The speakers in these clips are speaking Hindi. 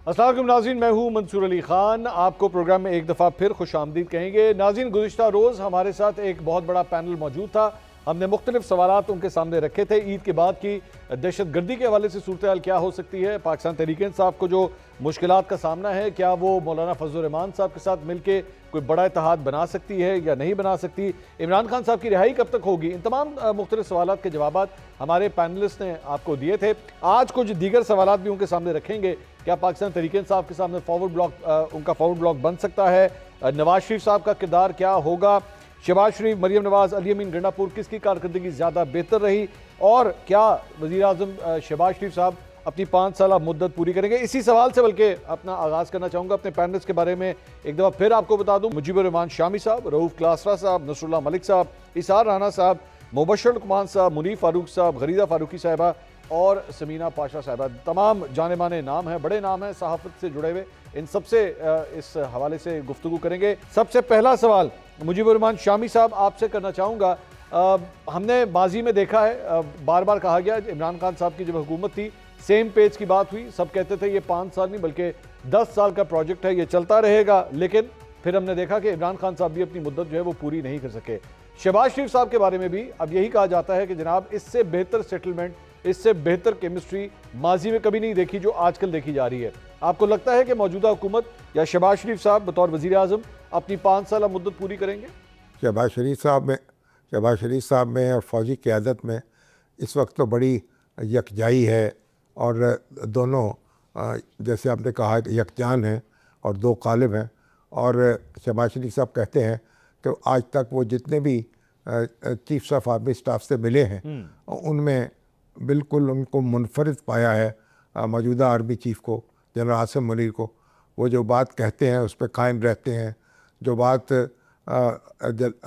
अस्सलाम वालेकुम नाज़रीन, मैं हूँ मंसूर अली ख़ान। आपको प्रोग्राम में एक दफ़ा फिर खुशामदीद कहेंगे। नाज़रीन, गुज़िश्ता रोज़ हमारे साथ एक बहुत बड़ा पैनल मौजूद था। हमने मुख्तलिफ सवालात उनके सामने रखे थे। ईद के बाद की दहशत गर्दी के हवाले से सूरत हाल क्या हो सकती है, पाकिस्तान तहरीक-ए-इंसाफ को जो मुश्किलात का सामना है, क्या वो मौलाना फजल रहमान साहब के साथ मिलकर कोई बड़ा इत्तेहाद बना सकती है या नहीं बना सकती, इमरान खान साहब की रिहाई कब तक होगी, इन तमाम मुख्तलिफ सवालात के जवाब हमारे पैनलिस्ट ने आपको दिए थे। आज कुछ दीगर सवालात भी उनके सामने रखेंगे। क्या पाकिस्तान तहरीक-ए-इंसाफ के सामने फॉरवर्ड ब्लॉक उनका फॉरवर्ड ब्लॉक बन सकता है? नवाज शरीफ साहब का किरदार क्या होगा? शहबाज शरीफ, मरियम नवाज, अली अमीन गंडापुर किसकी कारकर्दगी ज़्यादा बेहतर रही? और क्या वज़ीर आज़म शहबाज शरीफ साहब अपनी 5 साल मुद्दत पूरी करेंगे? इसी सवाल से बल्कि अपना आगाज़ करना चाहूँगा। अपने पैनलिस्ट के बारे में एक दफ़ा फिर आपको बता दूँ, मुजीबुर रहमान शामी साहब, रऊफ़ क्लासरा साहब, नसरुल्लाह मलिक साहब, इसार राना साहब, मुबशर लुकमान साहब, मुनीफ फारूक साहब, गरीदा फारूकी साहिबा और समीना पाशा साहिबा। तमाम जाने माने नाम हैं, बड़े नाम हैं सहाफ़त से जुड़े हुए। इन सबसे इस हवाले से गुफ्तगू करेंगे। सबसे पहला सवाल मुजीबुर रहमान शामी साहब आपसे करना चाहूँगा। हमने माजी में देखा है, बार बार कहा गया, इमरान खान साहब की जब हुकूमत थी सेम पेज की बात हुई, सब कहते थे ये 5 साल नहीं बल्कि 10 साल का प्रोजेक्ट है, ये चलता रहेगा। लेकिन फिर हमने देखा कि इमरान खान साहब भी अपनी मुद्दत जो है वो पूरी नहीं कर सके। शहबाज शरीफ साहब के बारे में भी अब यही कहा जाता है कि जनाब इससे बेहतर सेटलमेंट, इससे बेहतर केमिस्ट्री माजी में कभी नहीं देखी जो आजकल देखी जा रही है। आपको लगता है कि मौजूदा हुकूमत या शहबाज शरीफ साहब बतौर वज़ीर आज़म अपनी 5 साल मुद्दत पूरी करेंगे? शहबाज शरीफ साहब में और फौजी क़यादत में इस वक्त तो बड़ी यकजाई है और दोनों जैसे आपने कहा यकजान हैं और दो ग़ालिब हैं। और शहबाज शरीफ साहब कहते हैं कि आज तक वो जितने भी चीफ्स ऑफ आर्मी स्टाफ से मिले हैं उनमें बिल्कुल उनको मुनफरिद पाया है मौजूदा आर्मी चीफ को, जनरल आसिम मुनीर को। वो जो बात कहते हैं उस पर कायम रहते हैं, जो बात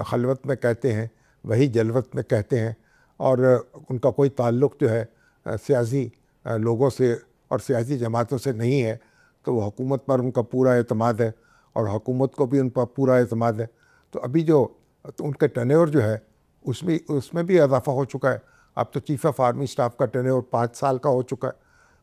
खलवत में कहते हैं वही जलवत में कहते हैं। और उनका कोई ताल्लुक़ जो है सियासी लोगों से और सियासी जमातों से नहीं है। तो वो हुकूमत पर उनका पूरा एतमाद है और हुकूमत को भी उन पर पूरा एतमाद है। तो अभी जो उनका टेन्योर जो है उसमें भी इजाफा हो चुका है। अब तो चीफ़ ऑफ आर्मी स्टाफ का टेन्योर 5 साल का हो चुका है।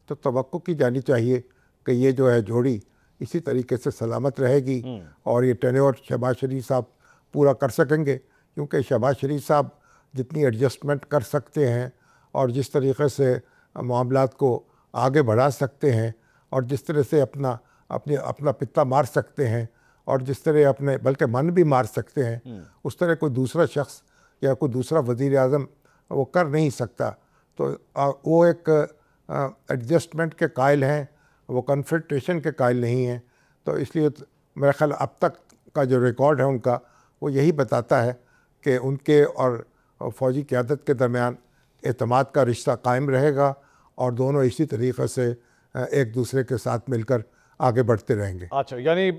तो तवक्को की जानी चाहिए कि ये जो है जोड़ी इसी तरीके से सलामत रहेगी और ये टेन्योर शहबाज शरीफ साहब पूरा कर सकेंगे। क्योंकि शहबाज शरीफ साहब जितनी एडजस्टमेंट कर सकते हैं और जिस तरीके से मामलात को आगे बढ़ा सकते हैं और जिस तरह से अपना पित्ता मार सकते हैं और जिस तरह अपने बल्कि मन भी मार सकते हैं, उस तरह कोई दूसरा शख्स या कोई दूसरा वज़ीर आज़म वो कर नहीं सकता। तो वो एक एडजस्टमेंट के कायल हैं, वो कन्फ्रंटेशन के कायल नहीं हैं। तो इसलिए मेरा ख्याल अब तक का जो रिकॉर्ड है उनका वो यही बताता है कि उनके और फ़ौजी क़यादत के दरमियान एतमाद का रिश्ता कायम रहेगा और दोनों इसी तरीक़े से एक दूसरे के साथ मिलकर आगे बढ़ते रहेंगे। अच्छा, यानी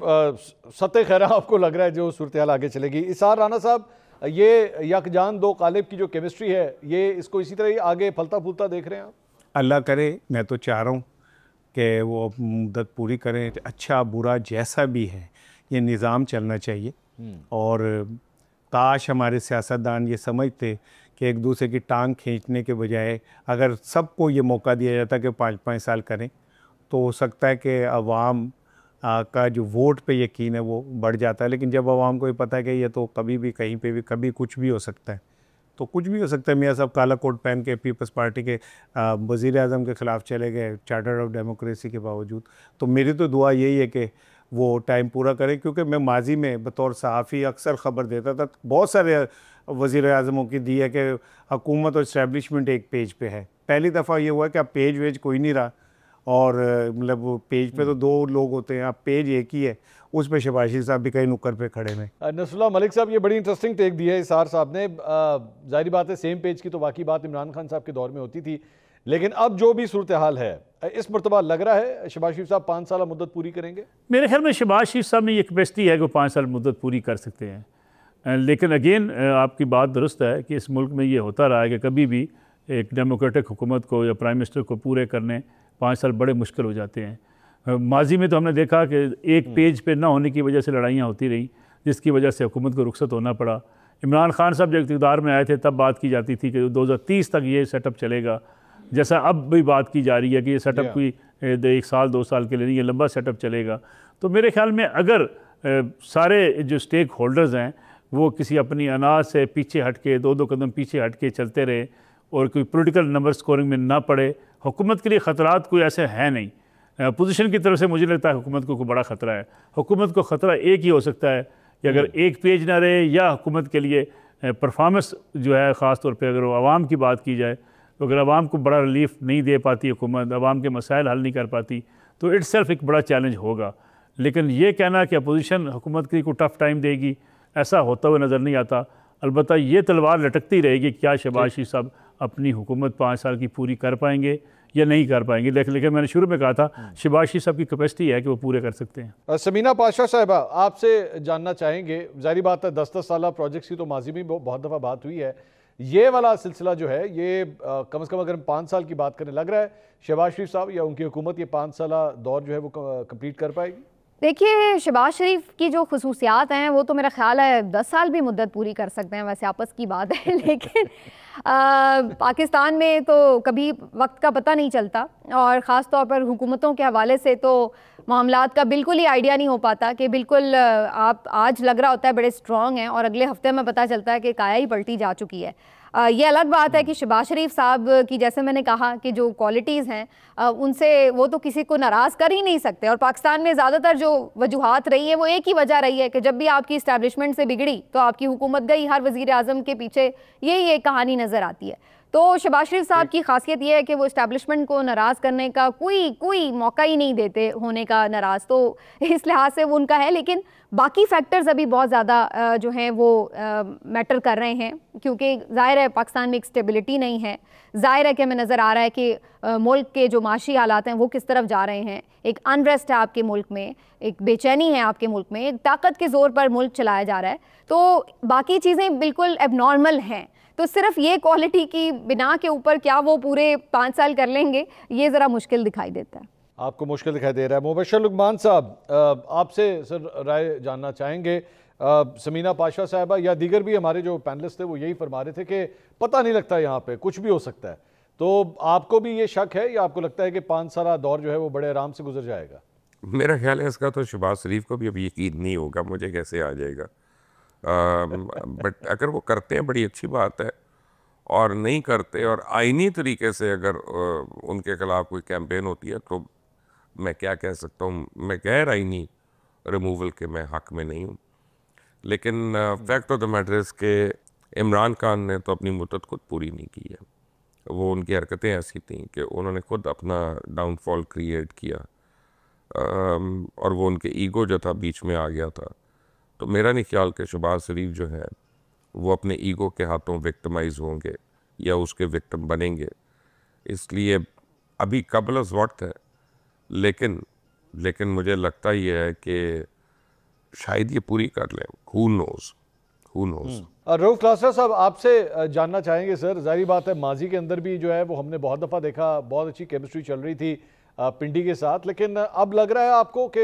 सत्य खैरा आपको लग रहा है जो सूरत हाल आगे चलेगी। इसार राना साहब, ये यकजान दो ग़ालिब की जो केमिस्ट्री है ये इसको इसी तरह ही आगे फलता फूलता देख रहे हैं आप? अल्लाह करे, मैं तो चाह रहा हूँ कि वो मुद्दत पूरी करें। अच्छा बुरा जैसा भी है ये निज़ाम चलना चाहिए। और काश हमारे सियासतदान ये समझते कि एक दूसरे की टांग खींचने के बजाय अगर सबको ये मौका दिया जाता कि 5-5 साल करें तो हो सकता है कि अवाम का जो वोट पे यकीन है वो बढ़ जाता है। लेकिन जब अवाम को ये पता है कि ये तो कभी भी कहीं पे भी कभी कुछ भी हो सकता है, तो कुछ भी हो सकता है। मियाँ साहब काला कोट पहन के पीपल्स पार्टी के वज़ीर आज़म के ख़िलाफ़ चले गए चार्टर ऑफ डेमोक्रेसी के बावजूद। तो मेरी तो दुआ यही है कि वो टाइम पूरा करें। क्योंकि मैं माजी में बतौर सहाफ़ी अक्सर ख़बर देता था, बहुत सारे वज़ीर आज़मों की दी है कि हुकूमत और इस्टेब्लिशमेंट एक पेज पे है। पहली दफ़ा ये हुआ कि अब पेज वेज कोई नहीं रहा और मतलब वो पेज पे तो 2 लोग होते हैं, अब पेज एक ही है, उस पर शहबाज शरीफ साहब भी कहीं नुक्कड़ पे खड़े हैं। नसरुल्लाह मलिक साहब, ये बड़ी इंटरेस्टिंग टेक दी है इसार साहब ने। जाहिर बात है सेम पेज की तो बाकी बात इमरान खान साहब के दौर में होती थी, लेकिन अब जो भी सूरत हाल है इस मरतबा लग रहा है शहबाज शरीफ साहब 5 साल मुद्दत पूरी करेंगे। मेरे ख्याल में शहबाज शरीफ साहब में ये कैपेसिटी है कि वो 5 साल मुद्दत पूरी कर सकते हैं। लेकिन अगेन आपकी बात दुरुस्त है कि इस मुल्क में ये होता रहा है कि कभी भी एक डेमोक्रेटिक हुकूमत को या प्राइम मिनिस्टर को पूरे करने 5 साल बड़े मुश्किल हो जाते हैं। माजी में तो हमने देखा कि एक पेज पे ना होने की वजह से लड़ाइयाँ होती रहीं, जिसकी वजह से हुकूमत को रुखसत होना पड़ा। इमरान खान साहब जब इक़्तिदार में आए थे तब बात की जाती थी कि 2030 तक ये सेटअप चलेगा, जैसा अब भी बात की जा रही है कि ये सेटअप कोई 1 साल 2 साल के लिए नहीं, ये लंबा सेटअप चलेगा। तो मेरे ख्याल में अगर सारे जो स्टेक होल्डर्स हैं वो किसी अपनी अनाज से पीछे हट के 2-2 कदम पीछे हट के चलते रहे और कोई पॉलिटिकल नंबर स्कोरिंग में ना पड़े, हुकूमत के लिए ख़तरात कोई ऐसे हैं नहीं। अपोजिशन की तरफ से मुझे लगता है हुकूमत को कोई बड़ा ख़तरा है। हुकूमत को ख़तरा एक ही हो सकता है कि अगर एक पेज ना रहे, या हुकूमत के लिए परफॉर्मेंस जो है ख़ास तौर पे अगर आवाम की बात की जाए, तो अगर आवाम को बड़ा रिलीफ नहीं दे पाती हुकूमत, आवाम के मसाइल हल नहीं कर पाती, तो इट्स सेल्फ एक बड़ा चैलेंज होगा। लेकिन ये कहना कि अपोजिशन हुकूमत की को टफ़ टाइम देगी, ऐसा होता हुआ नज़र नहीं आता। अलबत्ता ये तलवार लटकती रहेगी, क्या शहबाज शरीफ साहब अपनी हुकूमत 5 साल की पूरी कर पाएंगे या नहीं कर पाएंगे। लेकिन मैंने शुरू में कहा था शहबाज शरीफ साहब की कैपेसिटी है कि वो पूरे कर सकते हैं। समीना पाशा साहिबा, आपसे जानना चाहेंगे, जारी बात है 10-10 साल प्रोजेक्ट्स की तो माजी में बहुत दफ़ा बात हुई है, ये वाला सिलसिला जो है ये कम से कम अगर हम 5 साल की बात करें, लग रहा है शहबाज शरीफ साहब या उनकी हुकूमत ये 5 साल दौर जो है वो कंप्लीट कर पाएगी? देखिए, शहबाज शरीफ की जो खसूसियात हैं वो तो मेरा ख्याल है 10 साल भी मुद्दत पूरी कर सकते हैं, वैसे आपस की बात है। लेकिन पाकिस्तान में तो कभी वक्त का पता नहीं चलता, और ख़ास तौर पर हुकूमतों के हवाले से तो मामलात का बिल्कुल ही आइडिया नहीं हो पाता कि बिल्कुल आप आज लग रहा होता है बड़े स्ट्रॉन्ग हैं और अगले हफ्ते में पता चलता है कि काया ही पलटी जा चुकी है। ये अलग बात है कि शहबाज शरीफ साहब की, जैसे मैंने कहा कि जो क्वालिटीज़ हैं उनसे वो तो किसी को नाराज़ कर ही नहीं सकते। और पाकिस्तान में ज़्यादातर जो वजूहात रही है वो एक ही वजह रही है कि जब भी आपकी इस्टेब्लिशमेंट से बिगड़ी तो आपकी हुकूमत गई, हर वज़ीर आज़म के पीछे यही एक कहानी नज़र आती है। तो शहबाज शरीफ साहब की खासियत यह है कि वो इस्टेब्लिशमेंट को नाराज़ करने का कोई मौका ही नहीं देते होने का नाराज़, तो इस लिहाज से वो उनका है। लेकिन बाकी फैक्टर्स अभी बहुत ज़्यादा जो हैं वो मैटर कर रहे हैं, क्योंकि ज़ाहिर है पाकिस्तान में एक स्टेबिलिटी नहीं है। ज़ाहिर है कि हमें नज़र आ रहा है कि मुल्क के जो माशी हालात हैं वो किस तरफ जा रहे हैं। एक अनरेस्ट है आपके मुल्क में, एक बेचैनी है आपके मुल्क में, एक ताकत के ज़ोर पर मुल्क चलाया जा रहा है। तो बाकी चीज़ें बिल्कुल एबनॉर्मल हैं। तो सिर्फ ये क्वालिटी की बिना के ऊपर क्या वो पूरे 5 साल कर लेंगे, ये ज़रा मुश्किल दिखाई देता है। आपको मुश्किल दिखाई दे रहा है। मुबशर लुकमान साहब, आपसे सर राय जानना चाहेंगे। समीना पाशा साहिबा या दीगर भी हमारे जो पैनलिस्ट थे वो यही फरमा रहे थे कि पता नहीं लगता, यहाँ पे कुछ भी हो सकता है। तो आपको भी ये शक है या आपको लगता है कि 5 साल दौर जो है वो बड़े आराम से गुजर जाएगा? मेरा ख्याल है इसका तो शहबाज शरीफ को भी अभी यकीन नहीं होगा, मुझे कैसे आ जाएगा। बट अगर वो करते हैं बड़ी अच्छी बात है, और नहीं करते और आईनी तरीके से अगर उनके खिलाफ कोई कैंपेन होती है तो मैं क्या कह सकता हूँ, मैं गैर आईनी रिमूवल के मैं हक में नहीं हूँ। लेकिन fact of the matter is के इमरान खान ने तो अपनी मुद्दत खुद पूरी नहीं की है। वो उनकी हरकतें ऐसी थीं कि उन्होंने खुद अपना डाउनफॉल क्रिएट किया, और वो उनके ईगो जो था बीच में आ गया था। तो मेरा नहीं ख्याल कि शहबाज शरीफ जो है वो अपने ईगो के हाथों विक्टिमाइज होंगे या उसके विक्टिम बनेंगे। इसलिए अभी कबल अज़ वक्त है, लेकिन मुझे लगता ही है कि शायद ये पूरी कर लें। हू नोज़। रऊफ क्लासर साहब, आपसे जानना चाहेंगे सर, जाहिर बात है माजी के अंदर भी जो है वो हमने बहुत दफ़ा देखा, बहुत अच्छी केमिस्ट्री चल रही थी पिंडी के साथ, लेकिन अब लग रहा है आपको कि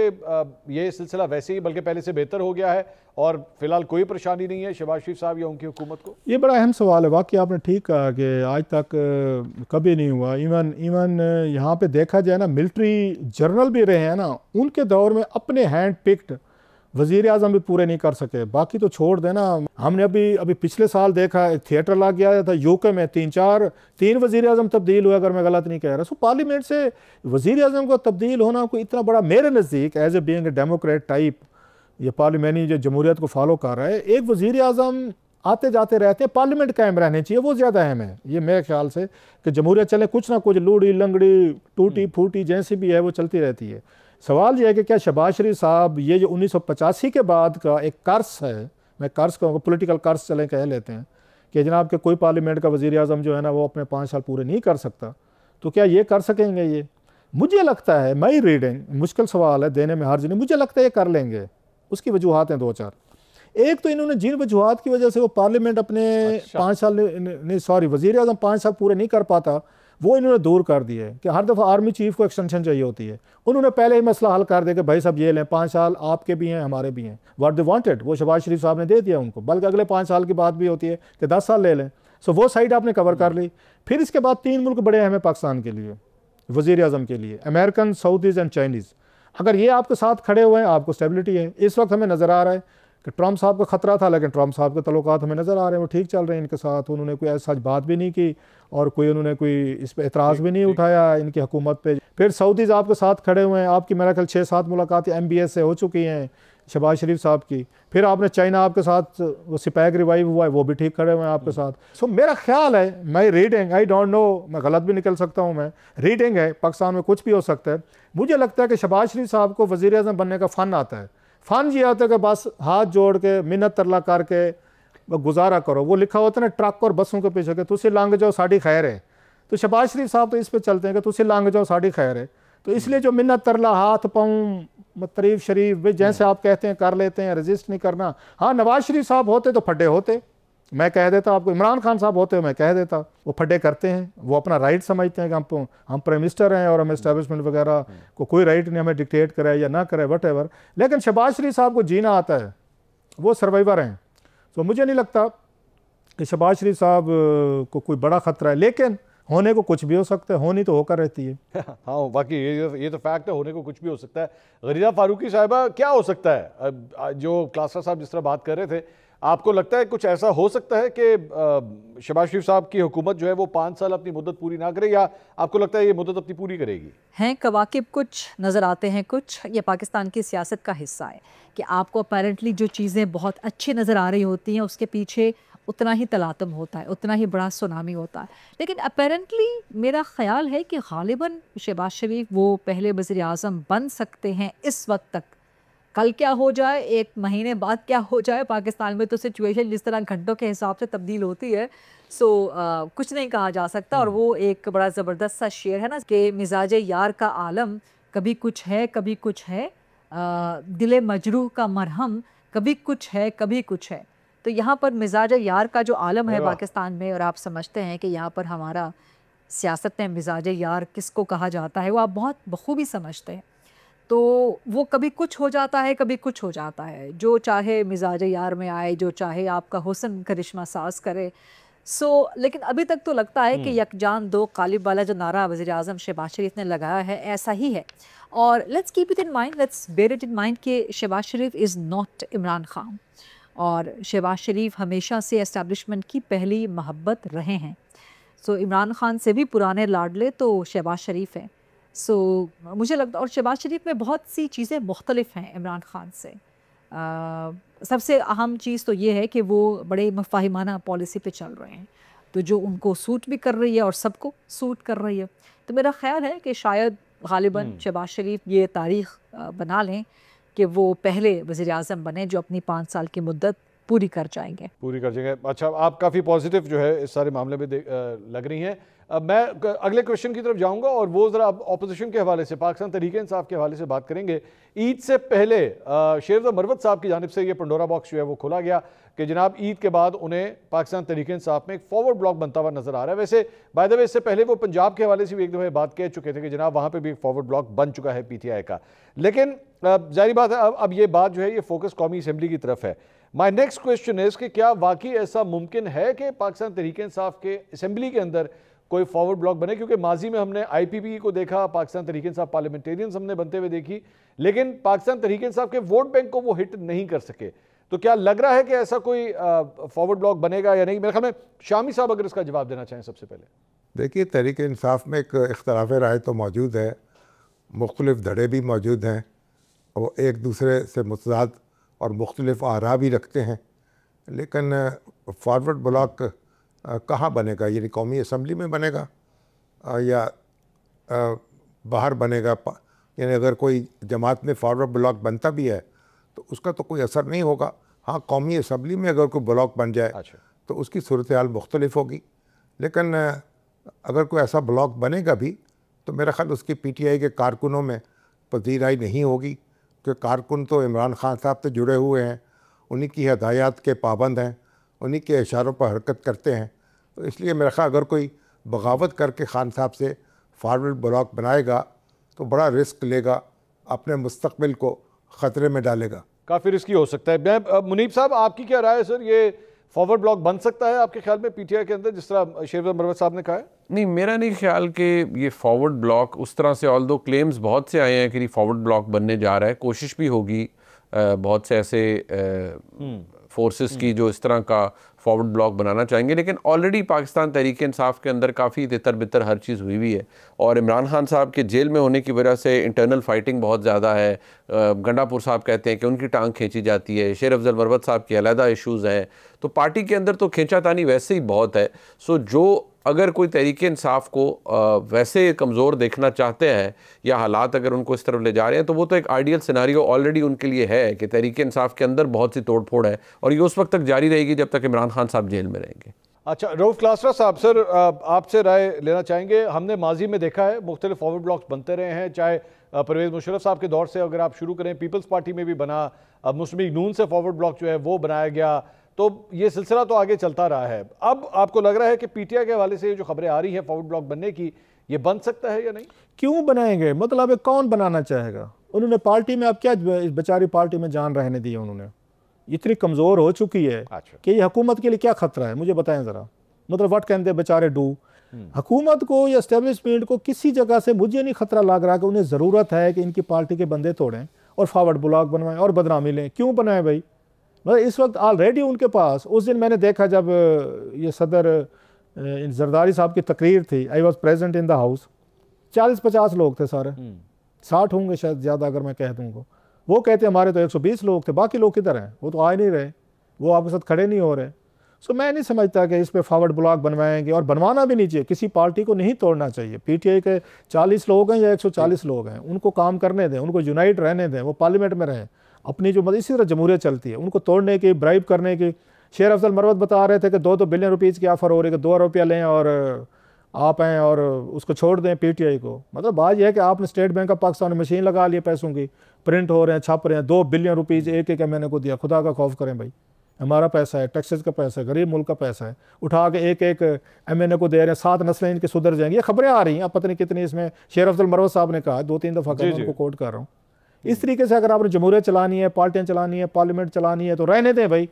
ये सिलसिला वैसे ही बल्कि पहले से बेहतर हो गया है और फिलहाल कोई परेशानी नहीं है शहबाज शरीफ साहब या उनकी हुकूमत को? ये बड़ा अहम सवाल है। वाकई आपने ठीक कहा कि आज तक कभी नहीं हुआ। इवन यहाँ पे देखा जाए ना, मिलिट्री जनरल भी रहे हैं ना, उनके दौर में अपने हैंड पिक्ड वज़ीर आज़म भी पूरे नहीं कर सके। बाकी तो छोड़ देना, हमने अभी पिछले साल देखा एक थिएटर लग गया था यूके में, 3 वज़ीर आज़म तब्दील हुआ, अगर मैं गलत नहीं कह रहा। सो पार्लियामेंट से वज़ीर आज़म को तब्दील होना कोई इतना बड़ा, मेरे नज़दीक as a being a democrat type, ये पार्लियामेंट जो जमहूरियत को फॉलो कर रहा है, एक वज़ीर आज़म आते जाते रहते हैं, पार्लियामेंट कायम रहनी चाहिए, वो ज़्यादा अहम है। ये मेरे ख्याल से कि जमहूरियत चले, कुछ ना कुछ लूड़ी लंगड़ी टूटी फूटी जैसी भी है वो चलती रहती है। सवाल यह है कि क्या शहबाज शरीफ साहब ये जो 1985 के बाद का एक कर्स है, मैं कर्स कहूँगा, पॉलिटिकल कर्स चले कह लेते हैं कि जनाब के कोई पार्लियामेंट का वज़ीर आज़म जो है ना वो अपने 5 साल पूरे नहीं कर सकता, तो क्या ये कर सकेंगे? ये मुझे लगता है, माई रीडिंग, मुश्किल सवाल है, देने में हर्ज नहीं, मुझे लगता है ये कर लेंगे। उसकी वजूहत हैं 2-4। एक तो इन्होंने जिन वजूहत की वजह से वो पार्लियामेंट अपने 5 साल वज़ीर आज़म 5 साल पूरे नहीं कर पाता, वो इन्होंने दूर कर दिया है कि हर दफ़ा आर्मी चीफ को एक्सटेंशन चाहिए होती है। उन्होंने पहले ही मसला हल कर दिया कि भाई साहब ये लें, 5 साल आपके भी हैं हमारे भी हैं, व्हाट दे वांटेड वो शहबाज शरीफ साहब ने दे दिया उनको, बल्कि अगले 5 साल की बात भी होती है कि 10 साल ले लें। सो वो साइड आपने कवर कर ली। फिर इसके बाद 3 मुल्क बड़े अहम हैं पाकिस्तान के लिए, वज़ीर आज़म के लिए, अमेरिकन, सऊदीज़ एंड चाइनीज़। अगर ये आपके साथ खड़े हुए हैं, आपको स्टेबिलिटी है। इस वक्त हमें नज़र आ रहा है कि ट्रम्प साहब का ख़तरा था, लेकिन ट्रम्प साहब के तल्लुकात हमें नज़र आ रहे हैं वो ठीक चल रहे हैं इनके साथ। उन्होंने कोई ऐसा बात भी नहीं की और कोई उन्होंने कोई इस पर एतराज़ भी नहीं उठाया इनकी हुकूमत पे। फिर सऊदीज़ आपके साथ खड़े हुए हैं, आपकी मेरा ख्याल 6-7 मुलाकातें MBS से हो चुकी हैं शहबाज शरीफ साहब की। फिर आपने चाइना आपके साथ वो सिपैक रिवाइव हुआ है, वो भी ठीक खड़े हुए हैं आपके साथ। सो मेरा ख्याल है, मैं रीडिंग, आई डोंट नो, मैं गलत भी निकल सकता हूँ, मैं रीडिंग है, पाकिस्तान में कुछ भी हो सकता है। मुझे लगता है कि शहबाज शरीफ साहब को वज़ीर आज़म बनने का फ़न आता है। फ़न ये आता है कि बस हाथ जोड़ के मिन्नत तरला करके वो गुजारा करो। वो लिखा होता है ना ट्रक और बसों के पीछे के तुसी लंघ जाओ साड़ी खैर है। तो शहबाज शरीफ साहब तो इस पे चलते हैं कि तुसी लंघ जाओ साड़ी खैर है। तो इसलिए जो मिन्नत तरला, हाथ पाँव तरीफ शरीफ भी जैसे आप कहते हैं कर लेते हैं, रजिस्ट नहीं करना। हाँ, नवाज शरीफ साहब होते तो फड्डे होते, मैं कह देता आपको। इमरान खान साहब होते मैं कह देता, वो फड्डे करते हैं, वो अपना राइट समझते हैं कि हम प्राइम मिनिस्टर हैं और हमें एस्टेब्लिशमेंट वगैरह को कोई राइट नहीं, हमें डिक्टेट करे या ना करे, वट एवर। लेकिन शहबाज शरीफ साहब को जीना आता है, वो सर्वाइवर हैं। तो मुझे नहीं लगता कि शहबाज शरीफ साहब को कोई बड़ा ख़तरा है, लेकिन होने को कुछ भी हो सकता है, होनी तो होकर रहती है। हाँ वाकई ये तो फैक्ट है, होने को कुछ भी हो सकता है। गरीदा फारूकी साहिबा, क्या हो सकता है? जो क्लासर साहब जिस तरह बात कर रहे थे, आपको लगता है कुछ ऐसा हो सकता है कि शहबाज शरीफ साहब की हुकूमत जो है वो 5 साल अपनी मुद्दत पूरी ना करे, या आपको लगता है ये मुद्दत अपनी पूरी करेगी? हैं कवाकिब कुछ नज़र आते हैं, कुछ ये पाकिस्तान की सियासत का हिस्सा है कि आपको अपेरेंटली जो चीज़ें बहुत अच्छी नज़र आ रही होती हैं उसके पीछे उतना ही तलातम होता है, उतना ही बड़ा सुनामी होता है। लेकिन अपेरेंटली मेरा ख़्याल है कि गालिबन शहबाज शरीफ वो पहले वज़ीर आज़म बन सकते हैं इस वक्त तक। कल क्या हो जाए, 1 महीने बाद क्या हो जाए, पाकिस्तान में तो सिचुएशन जिस तरह घंटों के हिसाब से तब्दील होती है, सो कुछ नहीं कहा जा सकता। और वो एक बड़ा ज़बरदस्त सा शेर है ना कि मिजाज यार का आलम, कभी कुछ है कभी कुछ है, दिल मजरूह का मरहम, कभी कुछ है कभी कुछ है। तो यहाँ पर मिजाज यार का जो आलम है पाकिस्तान में, और आप समझते हैं कि यहाँ पर हमारा सियासत में मिजाज यार किसको कहा जाता है, वो आप बहुत बखूबी समझते हैं। तो वो कभी कुछ हो जाता है, कभी कुछ हो जाता है, जो चाहे मिजाज यार में आए, जो चाहे आपका हुस्न करिश्मा साज करे। लेकिन अभी तक तो लगता है कि यकजान दो कालिब वाला जो नारा वज़ीर आज़म शहबाज शरीफ ने लगाया है, ऐसा ही है। और let's keep it in mind, let's bear it in mind कि शहबाज शरीफ इज़ नॉट इमरान खान, और शहबाज शरीफ हमेशा से एस्टेब्लिशमेंट की पहली मोहब्बत रहे हैं। इमरान खान से भी पुराने लाडले तो शहबाज शरीफ हैं। मुझे लगता, और शहबाज शरीफ में बहुत सी चीज़ें मुख्तलिफ हैं इमरान खान से। सबसे अहम चीज़ तो ये है कि वो बड़े मफाहिमाना पॉलिसी पे चल रहे हैं, तो जो उनको सूट भी कर रही है और सबको सूट कर रही है। तो मेरा ख्याल है कि शायद गालिबन शहबाज शरीफ ये तारीख़ बना लें कि वो पहले वज़ीर आज़म बने जो अपनी 5 साल की मुद्दत पूरी कर जाएंगे। अच्छा, आप काफ़ी पॉजिटिव जो है इस सारे मामले में लग रही हैं। अब मैं अगले क्वेश्चन की तरफ जाऊंगा और वो ज़रा ऑपोजिशन के हवाले से, पाकिस्तान तहरीक इंसाफ के हवाले से बात करेंगे। ईद से पहले शेर मरवत साहब की जानिब से ये पंडोरा बॉक्स जो है वो खोला गया कि जनाब ईद के बाद उन्हें पाकिस्तान तहरीक इंसाफ में एक फॉरवर्ड ब्लॉक बनता हुआ नजर आ रहा है। वैसे बाय द वे इससे पहले वो पंजाब के हवाले से भी एक दफ़ा बात कह चुके थे कि जनाब वहाँ पर भी एक फॉरवर्ड ब्लॉक बन चुका है PTI का। लेकिन जाहिर बात है अब ये बात जो है ये फोकस कौमी असम्बली की तरफ है। माई नेक्स्ट क्वेश्चन इज़ कि क्या वाकई ऐसा मुमकिन है कि पाकिस्तान तहरीक इंसाफ के असम्बली के अंदर कोई फॉरवर्ड ब्लॉक बने? क्योंकि माजी में हमने IPP को देखा, पाकिस्तान तहरीक इंसाफ पार्लियामेंटेरियंस हमने बनते हुए देखी, लेकिन पाकिस्तान तहरीक इंसाफ के वोट बैंक को वो हिट नहीं कर सके। तो क्या लग रहा है कि ऐसा कोई फॉरवर्ड ब्लॉक बनेगा या नहीं? मेरे ख्याल में शामी साहब अगर इसका जवाब देना चाहें सबसे पहले। देखिए, तहरीक इंसाफ में एक इख्तलाफ राय तो मौजूद है, मुख्तलिफ धड़े भी मौजूद हैं, वो एक दूसरे से मुतज़ाद और मुख्तलिफ आरा भी रखते हैं। लेकिन फॉरवर्ड ब्लॉक कहाँ बनेगा? यानी कौमी असम्बली में बनेगा या बाहर बनेगा? यानी अगर कोई जमात में फॉरवर्ड ब्लॉक बनता भी है तो उसका तो कोई असर नहीं होगा। हाँ, कौमी असम्बली में अगर कोई ब्लॉक बन जाए तो उसकी सूरत हाल मुख्तलिफ होगी। लेकिन अगर कोई ऐसा ब्लॉक बनेगा भी तो मेरा ख्याल उसकी PTI के कारकुनों में पजीराई नहीं होगी, क्योंकि कारकुन तो इमरान खान साहब से जुड़े हुए हैं, उन्हीं की हदायत के पाबंद हैं, उन्हीं के इशारों पर हरकत करते हैं। तो इसलिए मेरा ख्याल अगर कोई बगावत करके खान साहब से फॉरवर्ड ब्लॉक बनाएगा तो बड़ा रिस्क लेगा, अपने मुस्तकबिल को ख़तरे में डालेगा। काफ़ी रिस्की हो सकता है। मुनीब साहब, आपकी क्या राय है सर? ये फॉरवर्ड ब्लॉक बन सकता है आपके ख्याल में पीटीआई के अंदर, जिस तरह शेरवल मरवत साहब ने कहा है? नहीं, मेरा नहीं ख्याल कि ये फॉरवर्ड ब्लॉक उस तरह से, ऑल्दो क्लेम्स बहुत से आए हैं कि फॉरवर्ड ब्लॉक बनने जा रहा है, कोशिश भी होगी बहुत से ऐसे फोर्सेस की जो इस तरह का फॉरवर्ड ब्लॉक बनाना चाहेंगे, लेकिन ऑलरेडी पाकिस्तान तहरीक इंसाफ के अंदर काफ़ी तितर बितर हर चीज़ हुई है, और इमरान खान साहब के जेल में होने की वजह से इंटरनल फाइटिंग बहुत ज़्यादा है। गंडापुर साहब कहते हैं कि उनकी टांग खींची जाती है, शेर अफजल मरवत साहब के अलहदा इशूज़ हैं, तो पार्टी के अंदर तो खींचातानी वैसे ही बहुत है। सो जो अगर कोई तहरीक इंसाफ को वैसे कमज़ोर देखना चाहते हैं या हालात अगर उनको इस तरफ ले जा रहे हैं, तो वो तो एक आइडियल सिनारियो ऑलरेडी उनके लिए है कि तहरीक इंसाफ के अंदर बहुत सी तोड़ फोड़ है, और ये उस वक्त तक जारी रहेगी जब तक इमरान खान साहब जेल में रहेंगे। अच्छा, रऊफ क्लासरा साहब, सर आपसे राय लेना चाहेंगे। हमने माजी में देखा है मुख्तलिफ फॉरवर्ड ब्लॉक्स बनते रहे हैं, चाहे परवेज़ मुशर्रफ साहब के दौर से अगर आप शुरू करें, पीपल्स पार्टी में भी बना, अब मुस्लिम लीग नून से फॉरवर्ड ब्लॉक जो है वो बनाया गया, तो ये सिलसिला तो आगे चलता रहा है। अब आपको लग रहा है कि पीटीआई के हवाले से जो खबरें आ रही हैं फॉरवर्ड ब्लॉक बनने की, ये बन सकता है या नहीं? क्यों बनाएंगे, मतलब कौन बनाना चाहेगा? उन्होंने पार्टी में, अब क्या इस बेचारी पार्टी में जान रहने दी, उन्होंने इतनी कमज़ोर हो चुकी है कि ये हुकूमत के लिए क्या खतरा है, मुझे बताएं ज़रा। मतलब व्हाट कैन दे बेचारे डू? हुकूमत को या एस्टेब्लिशमेंट को किसी जगह से मुझे नहीं खतरा लग रहा कि उन्हें ज़रूरत है कि इनकी पार्टी के बंदे तोड़ें और फॉरवर्ड ब्लॉक बनवाएं और बदनामी लें। क्यों बनाएं भाई? मतलब इस वक्त ऑलरेडी उनके पास, उस दिन मैंने देखा जब ये सदर जरदारी साहब की तकरीर थी, I was present in the house, 40-50 लोग थे सारे, 60 होंगे शायद ज़्यादा अगर मैं कह दूँगा। वो कहते हमारे तो 120 लोग थे, बाकी लोग किधर हैं? वो तो आ नहीं रहे, वो आपके साथ खड़े नहीं हो रहे। सो मैं नहीं समझता कि इस पे फॉरवर्ड ब्लॉक बनवाएंगे, और बनवाना भी नहीं चाहिए, किसी पार्टी को नहीं तोड़ना चाहिए। पीटीआई के 40 लोग हैं या 140 लोग हैं, उनको काम करने दें, उनको यूनाइट रहने दें, वो पार्लियामेंट में रहें, अपनी जो इसी तरह जमहूरियत चलती है। उनको तोड़ने की, ब्राइब करने की, शेर अफजल मरवत बता रहे थे कि 2-2 बिलियन रुपीज़ की ऑफर हो रही है कि 2 रुपया लें और आप हैं और उसको छोड़ दें पीटीआई को। मतलब बात यह है कि आपने स्टेट बैंक ऑफ पाकिस्तान में मशीन लगा ली, पैसों की प्रिंट हो रहे हैं, छाप रहे हैं, 2 बिलियन रुपीज़ एक महीने को दिया। खुदा का खौफ करें भाई, हमारा पैसा है, टैक्सेस का पैसा है, गरीब मुल्क का पैसा है, उठा के एक एमएनए को दे रहे हैं, 7 नस्लें इनकी सुधर जाएंगी। ये खबरें आ रही हैं, अब पता नहीं कितनी इसमें शेर अफजल मरवत साहब ने कहा, 2-3 दफ़ा मैं उनको कोट कर रहा हूँ। इस तरीके से अगर आपने जमहूरियत चलानी है, पार्टियाँ चलानी है, पार्लियामेंट चलानी है, तो रहने दें भाई,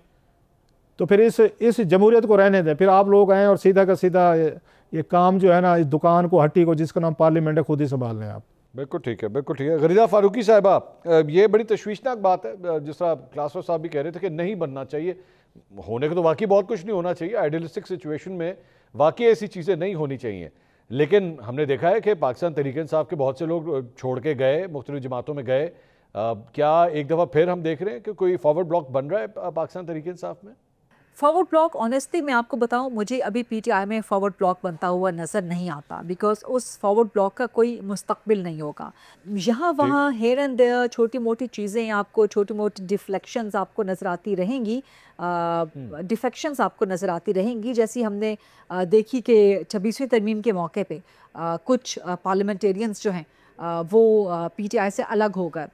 तो फिर इस जमहूरियत को रहने दें। फिर आप लोग आएँ और सीधा का सीधा ये काम जो है ना, इस दुकान को, हट्टी को, जिसका नाम पार्लियामेंट है, खुद ही संभाल लें आप। बिल्कुल ठीक है, बिल्कुल ठीक है। गरीदा फारूकी साहिबा, ये बड़ी तशवीशनाक बात है, जिस तरह क्लासर साहब भी कह रहे थे कि नहीं बनना चाहिए, होने को तो वाकई बहुत कुछ नहीं होना चाहिए, आइडियलिस्टिक सिचुएशन में वाकई ऐसी चीज़ें नहीं होनी चाहिए, लेकिन हमने देखा है कि पाकिस्तान तहरीक इंसाफ के बहुत से लोग छोड़ के गए, मुख्तलिफ जमातों में गए। क्या एक दफ़ा फिर हम देख रहे हैं कि कोई फॉरवर्ड ब्लॉक बन रहा है पाकिस्तान तहरीक इंसाफ में? फॉरवर्ड ब्लॉक ऑनेस्टली मैं आपको बताऊं, मुझे अभी पीटीआई में फॉरवर्ड ब्लॉक बनता हुआ नज़र नहीं आता, बिकॉज उस फॉरवर्ड ब्लॉक का कोई मुस्तकबिल नहीं होगा। यहाँ वहाँ हेयर एंड देयर छोटी मोटी चीज़ें आपको, छोटी मोटी डिफ्लेक्शंस आपको नज़र आती रहेंगी, डिफेक्शंस आपको नज़र आती रहेंगी, जैसी हमने देखी कि 26वीं तरमीम के मौके पे कुछ पार्लियामेंटेरियंस जो हैं वो पीटीआई से अलग हो गए,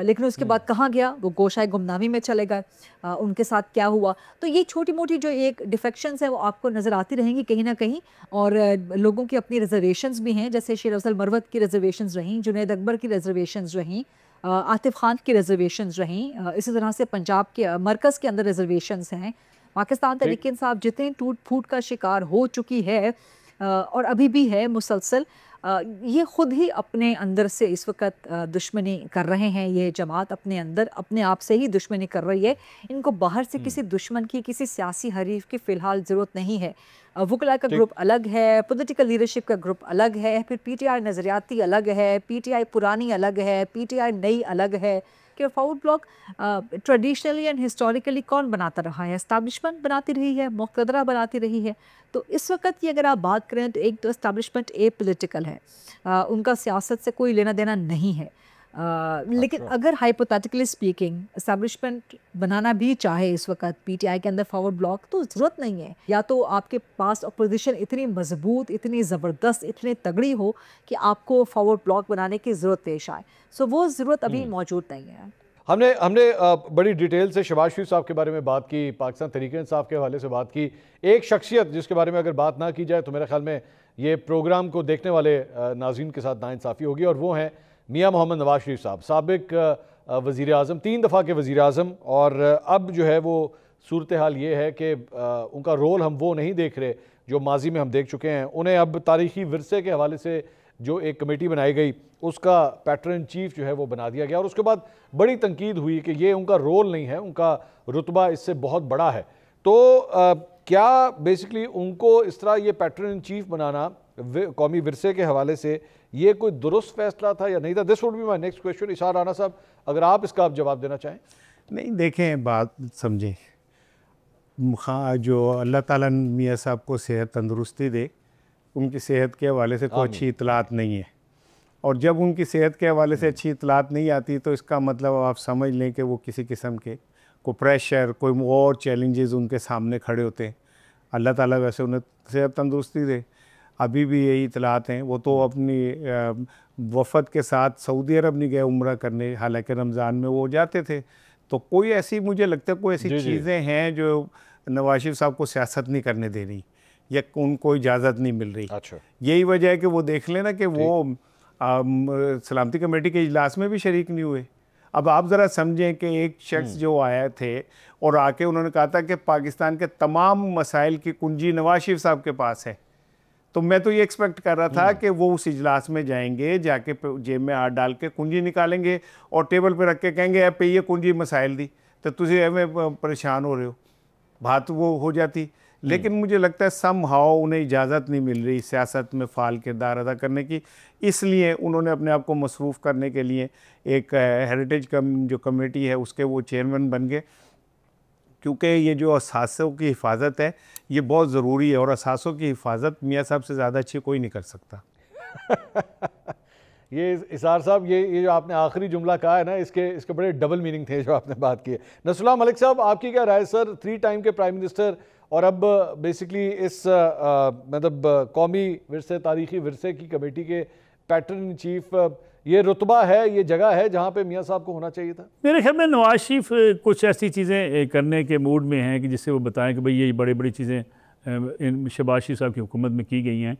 लेकिन उसके बाद कहाँ गया वो? गोशाए गुमनामी में चले गए। उनके साथ क्या हुआ? तो ये छोटी मोटी जो एक डिफेक्शंस है वो आपको नज़र आती रहेंगी कहीं ना कहीं, और लोगों की अपनी रिजर्वेशंस भी हैं, जैसे शेर अफजल मरवत की रिजर्वेशंस रहीं, जुनैद अकबर की रिजर्वेशंस रहीं, आतिफ खान की रिजर्वेशंस रहीं, इसी तरह से पंजाब के मरकज़ के अंदर रिजर्वेशंस हैं। पाकिस्तान तहरीक इंसाफ जितने टूट फूट का शिकार हो चुकी है और अभी भी है मुसलसल, ये ख़ुद ही अपने अंदर से इस वक्त दुश्मनी कर रहे हैं। ये जमात अपने अंदर अपने आप से ही दुश्मनी कर रही है। इनको बाहर से किसी दुश्मन की, किसी सियासी हरीफ की फ़िलहाल ज़रूरत नहीं है। वकला का ग्रुप अलग है, पॉलिटिकल लीडरशिप का ग्रुप अलग है, फिर पीटीआई नज़रियाती अलग है, पीटीआई पुरानी अलग है, पीटीआई नई अलग है। कि forward block traditionally and historically कौन बनाता रहा है? एस्टैब्लिशमेंट बनाती रही है, मुक़तदरा बनाती रही है। तो इस वक्त की अगर आप बात करें तो एक तो एस्टैब्लिशमेंट पॉलिटिकल है, उनका सियासत से कोई लेना देना नहीं है। लेकिन अगर हाइपोथेटिकली स्पीकिंग एस्टैब्लिशमेंट बनाना भी चाहे इस वक्त पीटीआई के अंदर फॉरवर्ड ब्लॉक, तो ज़रूरत नहीं है। या तो आपके पास अपोजिशन इतनी मजबूत, इतनी ज़बरदस्त, इतनी तगड़ी हो कि आपको फॉरवर्ड ब्लॉक बनाने की ज़रूरत पेश आए। सो वो ज़रूरत अभी मौजूद नहीं है। हमने बड़ी डिटेल से शहबाज शरीफ साहब के बारे में बात की, पाकिस्तान तहरीक इंसाफ के हवाले से बात की। एक शख्सियत जिसके बारे में अगर बात ना की जाए तो मेरे ख्याल में ये प्रोग्राम को देखने वाले नाज़रीन के साथ नाइंसाफ़ी होगी, और वो हैं मियाँ मोहम्मद नवाज शरीफ साहब, साबिक वज़ीर आज़म, 3 दफ़ा के वज़ीर आज़म, और अब जो है वो सूरत हाल ये है कि उनका रोल हम वो नहीं देख रहे जो माजी में हम देख चुके हैं। उन्हें अब तारीखी विरसे के हवाले से जो एक कमेटी बनाई गई उसका पैटर्न चीफ जो है वो बना दिया गया, और उसके बाद बड़ी तनकीद हुई कि ये उनका रोल नहीं है, उनका रुतबा इससे बहुत बड़ा है। तो क्या बेसिकली उनको इस तरह ये पैटर्न चीफ बनाना कौमी विरसे के हवाले से ये कोई दुरुस्त फैसला था या नहीं था? This would be my next question. Ishar Rana साहब, अगर आप इसका आप जवाब देना चाहें। नहीं, देखें, बात समझें, हाँ, जो अल्लाह ताला मियाँ साहब को सेहत तंदुरुस्ती दे, उनकी सेहत के हवाले से कोई अच्छी इतलात नहीं है, और जब उनकी सेहत के हवाले से अच्छी इतलात नहीं आती तो इसका मतलब आप समझ लें कि वो किसी किस्म के कोई प्रेशर, कोई और चैलेंजेस उनके सामने खड़े होते हैं। अल्लाह ताला वैसे उन्हें सेहत तंदुरुस्ती दे, अभी भी यही इतलात हैं। वो तो अपनी वफ़द के साथ सऊदी अरब नहीं गए उम्रा करने, हालांकि रमज़ान में वो जाते थे। तो कोई ऐसी, मुझे लगता है कोई ऐसी चीज़ें हैं जो नवाज शरीफ साहब को सियासत नहीं करने दे रही या उनको इजाज़त नहीं मिल रही। अच्छा, यही वजह है कि वो देख लेना कि वो सलामती कमेटी के इजलास में भी शरीक नहीं हुए। अब आप ज़रा समझें कि एक शख्स जो आए थे और आके उन्होंने कहा था कि पाकिस्तान के तमाम मसाइल की कुंजी नवाज शरीफ साहब के पास है, तो मैं तो ये एक्सपेक्ट कर रहा था कि वो उस इजलास में जाएंगे, जाके जेब में हाथ डाल के कुंजी निकालेंगे और टेबल पे रख के कहेंगे ऐ पे ये कुंजी मसाइल दी तो तुझे एवं परेशान हो रहे हो, बात वो हो जाती। लेकिन मुझे लगता है सम हाउ उन्हें इजाज़त नहीं मिल रही सियासत में फ़ाल किरदार अदा करने की, इसलिए उन्होंने अपने आप को मसरूफ़ करने के लिए एक हेरिटेज जो कमेटी है उसके वो चेयरमैन बन गए, क्योंकि ये जो असासों की हिफाजत है ये बहुत ज़रूरी है, और असासों की हिफाजत मियाँ साहब से ज़्यादा अच्छी कोई नहीं कर सकता। ये इसार साहब, ये जो आपने आखिरी जुमला कहा है ना, इसके बड़े डबल मीनिंग थे जो आपने बात की है। नसरुल्लाह मलिक साहब, आपकी क्या राय सर? 3 टाइम के प्राइम मिनिस्टर और अब बेसिकली इस मतलब कौमी विरसे, तारीखी विरसे की कमेटी के पैटर्न चीफ, ये रुतबा है, ये जगह है जहाँ पे मियाँ साहब को होना चाहिए था? मेरे ख्याल में नवाज शरीफ कुछ ऐसी चीज़ें करने के मूड में हैं कि जिससे वो बताएं कि भाई ये बड़ी बड़ी चीज़ें इन शहबाज शरीफ साहब की हुकूमत में की गई हैं।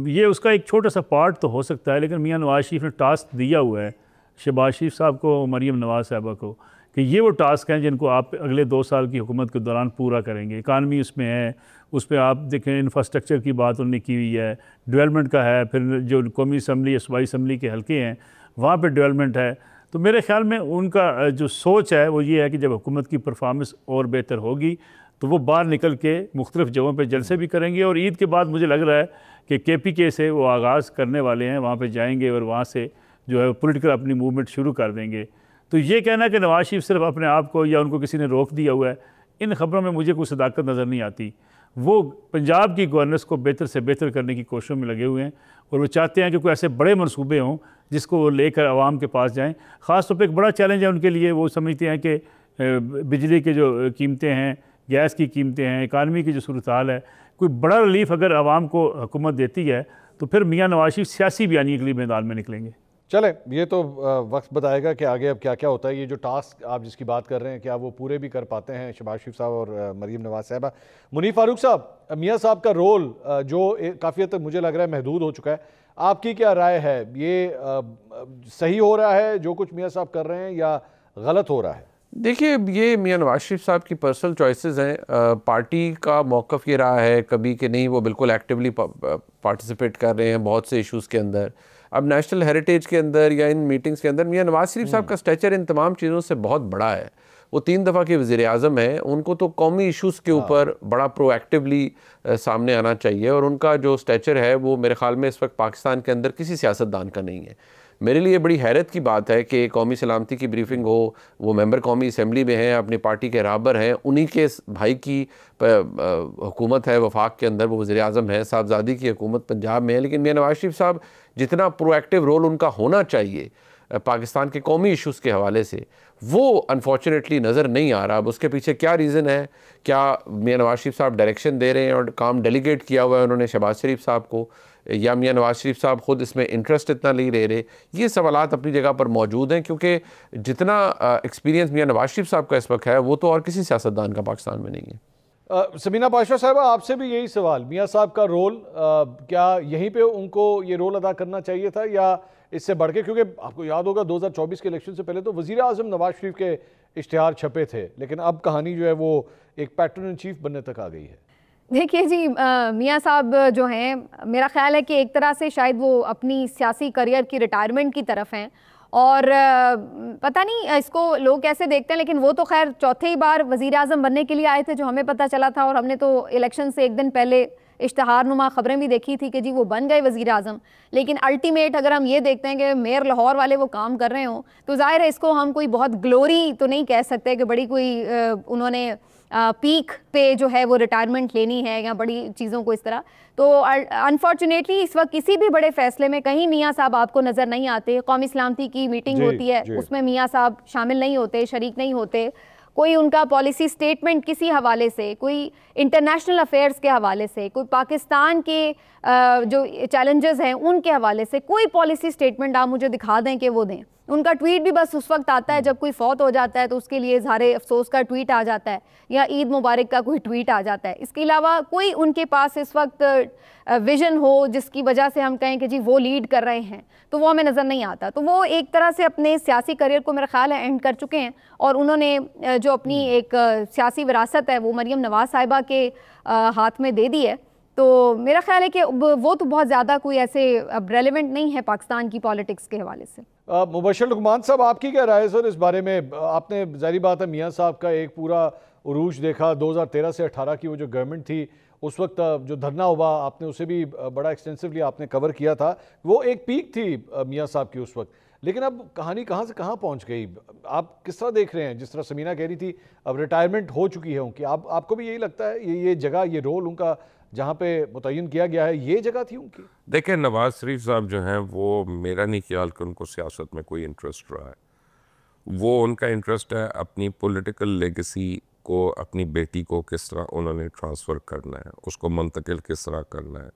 ये उसका एक छोटा सा पार्ट तो हो सकता है, लेकिन मियाँ नवाज शरीफ ने टास्क दिया हुआ है शहबाज शरीफ साहब को, मरीम नवाज साहबा को, कि ये वो टास्क हैं जिनको आप अगले 2 साल की हुकूमत के दौरान पूरा करेंगे। इकानमी उसमें है, उस पर आप देखें इंफ्रास्ट्रक्चर की बात उन्होंने की हुई है, डेवलपमेंट का है, फिर जो कौमी असम्बली या सूबाई असम्बली के हल्के हैं वहाँ पर डेवलपमेंट है। तो मेरे ख्याल में उनका जो सोच है वो ये है कि जब हुकूमत की परफॉर्मेंस और बेहतर होगी तो वो बाहर निकल के मुख्तलिफ़ जगहों पर जलसे भी करेंगे, और ईद के बाद मुझे लग रहा है कि KPK से वो आगाज़ करने वाले हैं, वहाँ पे जाएंगे और वहाँ से जो है पॉलिटिकल अपनी मूवमेंट शुरू कर देंगे। तो ये कहना कि नवाज शरीफ सिर्फ अपने आप को या उनको किसी ने रोक दिया हुआ है, इन ख़बरों में मुझे कोई सदाकत नज़र नहीं आती। वो पंजाब की गवर्नेंस को बेहतर से बेहतर करने की कोशिशों में लगे हुए हैं, और वो चाहते हैं कि कोई ऐसे बड़े मनसूबे हों जिसको वो लेकर आवाम के पास जाएँ। ख़ास तौर पर एक बड़ा चैलेंज है उनके लिए, वो समझते हैं कि बिजली के जो कीमतें हैं, गैस की कीमतें हैं, इकानमी की जो सूरत हाल है, कोई बड़ा रिलीफ अगर आवाम को हुकूमत देती है तो फिर मियाँ नवाज शरीफ सियासी बयानी के लिए मैदान में निकलेंगे। चले, ये तो वक्त बताएगा कि आगे अब क्या क्या होता है। ये जो टास्क आप जिसकी बात कर रहे हैं क्या वो पूरे भी कर पाते हैं शहबाज शरीफ साहब और मरीम नवाज साहबा? मुनीफ फारूक साहब, मियाँ साहब का रोल जो काफ़ी हद तक मुझे लग रहा है महदूद हो चुका है, आपकी क्या राय है? ये सही हो रहा है जो कुछ मियाँ साहब कर रहे हैं या गलत हो रहा है? देखिए, ये मियाँ नवाज शरीफ साहब की पर्सनल चॉइसेस हैं। पार्टी का मौक़िफ़ ये रहा है कभी कि नहीं, वो बिल्कुल एक्टिवली पार्टिसिपेट कर रहे हैं बहुत से इश्यूज़ के अंदर। अब नेशनल हेरिटेज के अंदर या इन मीटिंग्स के अंदर मियाँ नवाज शरीफ साहब का स्टेचर इन तमाम चीज़ों से बहुत बड़ा है। वो 3 दफ़ा के वज़ीर-ए-आज़म हैं, उनको तो कौमी इश्यूज़ के ऊपर बड़ा प्रोएक्टिवली सामने आना चाहिए, और उनका जो स्टेचर है वो मेरे ख़्याल में इस वक्त पाकिस्तान के अंदर किसी सियासतदान का नहीं है। मेरे लिए बड़ी हैरत की बात है कि कौमी सलामती की ब्रीफिंग हो, वो मेंबर कौमी असम्बली में हैं, अपनी पार्टी के रहबर हैं, उन्हीं के भाई की हुकूमत है वफाक के अंदर, वो वज़ीर-ए-आज़म हैं, साहबजादी की हुकूमत पंजाब में है, लेकिन मियाँ नवाज शरीफ साहब जितना प्रोएक्टिव रोल उनका होना चाहिए पाकिस्तान के कौमी इश्यूज़ के हवाले से, वो अनफॉर्चुनेटली नज़र नहीं आ रहा। अब उसके पीछे क्या रीज़न है? क्या मियाँ नवाज शरीफ साहब डायरेक्शन दे रहे हैं और काम डेलीगेट किया हुआ है उन्होंने शहबाज शरीफ साहब को, या मियाँ नवाज शरीफ साहब ख़ुद इसमें इंटरेस्ट इतना नहीं ले रहे? ये सवालात अपनी जगह पर मौजूद हैं, क्योंकि जितना एक्सपीरियंस मियाँ नवाज शरीफ साहब का इस वक्त है वो तो और किसी सियासतदान का पाकिस्तान में नहीं है। समीना पाशा साहब, आपसे भी यही सवाल, मियाँ साहब का रोल क्या यहीं पे उनको ये रोल अदा करना चाहिए था या इससे बढ़ के? क्योंकि आपको याद होगा 2024 के इलेक्शन से पहले तो वज़ीर-ए-आज़म नवाज शरीफ के इश्तिहार छपे थे, लेकिन अब कहानी जो है वो एक पैटर्न इन चीफ बनने तक आ गई है। देखिए जी, मियाँ साहब जो हैं, मेरा ख्याल है कि एक तरह से शायद वो अपनी सियासी करियर की रिटायरमेंट की तरफ हैं, और पता नहीं इसको लोग कैसे देखते हैं, लेकिन वो तो खैर चौथे ही बार वज़ीर आज़म बनने के लिए आए थे, जो हमें पता चला था, और हमने तो इलेक्शन से एक दिन पहले इश्तहारनुमा ख़बरें भी देखी थी कि जी वो बन गए वज़ीर आज़म। लेकिन अल्टीमेट अगर हम ये देखते हैं कि मेयर लाहौर वाले वो काम कर रहे हों, तो ज़ाहिर है इसको हम कोई बहुत ग्लोरी तो नहीं कह सकते कि बड़ी कोई उन्होंने पीक पे जो है वो रिटायरमेंट लेनी है या बड़ी चीज़ों को इस तरह। तो अनफॉर्चुनेटली इस वक्त किसी भी बड़े फैसले में कहीं मियाँ साहब आपको नज़र नहीं आते। कौमी सलामती की मीटिंग होती है, उसमें मियाँ साहब शामिल नहीं होते, शरीक नहीं होते। कोई उनका पॉलिसी स्टेटमेंट किसी हवाले से, कोई इंटरनेशनल अफेयर्स के हवाले से, कोई पाकिस्तान के जो चैलेंजेस हैं उनके हवाले से कोई पॉलिसी स्टेटमेंट आप मुझे दिखा दें कि वो दें। उनका ट्वीट भी बस उस वक्त आता है जब कोई फौत हो जाता है, तो उसके लिए इज़हारे अफसोस का ट्वीट आ जाता है, या ईद मुबारक का कोई ट्वीट आ जाता है। इसके अलावा कोई उनके पास इस वक्त विजन हो जिसकी वजह से हम कहें कि जी वो लीड कर रहे हैं, तो वो हमें नज़र नहीं आता। तो वो एक तरह से अपने सियासी करियर को मेरा ख्याल है एंड कर चुके हैं, और उन्होंने जो अपनी एक सियासी विरासत है वो मरीम नवाज़ साहिबा के हाथ में दे दी है। तो मेरा ख्याल है कि वो तो बहुत ज़्यादा कोई ऐसे अब रेलिवेंट नहीं है पाकिस्तान की पॉलिटिक्स के हवाले से। मुबशर लुकमान साहब, आपकी क्या राय है सर इस बारे में? आपने ज़ाहिर बात है मियाँ साहब का एक पूरा उरूज देखा 2013 से 18 की वो जो गवर्नमेंट थी, उस वक्त जो धरना हुआ आपने उसे भी बड़ा एक्सटेंसिवली आपने कवर किया था। वो एक पीक थी मियाँ साहब की उस वक्त, लेकिन अब कहानी कहाँ से कहाँ पहुँच गई? आप किस तरह देख रहे हैं? जिस तरह समीना कह रही थी अब रिटायरमेंट हो चुकी है उनकी, आपको भी यही लगता है ये जगह, ये रोल उनका जहाँ पे मुतय्यन किया गया है, ये जगह थी उनकी? देखिए, नवाज शरीफ साहब जो हैं वो, मेरा नहीं ख्याल कि उनको सियासत में कोई इंटरेस्ट रहा है। वो उनका इंटरेस्ट है अपनी पॉलिटिकल लेगेसी को, अपनी बेटी को किस तरह उन्होंने ट्रांसफ़र करना है, उसको मुंतकिल किस तरह करना है,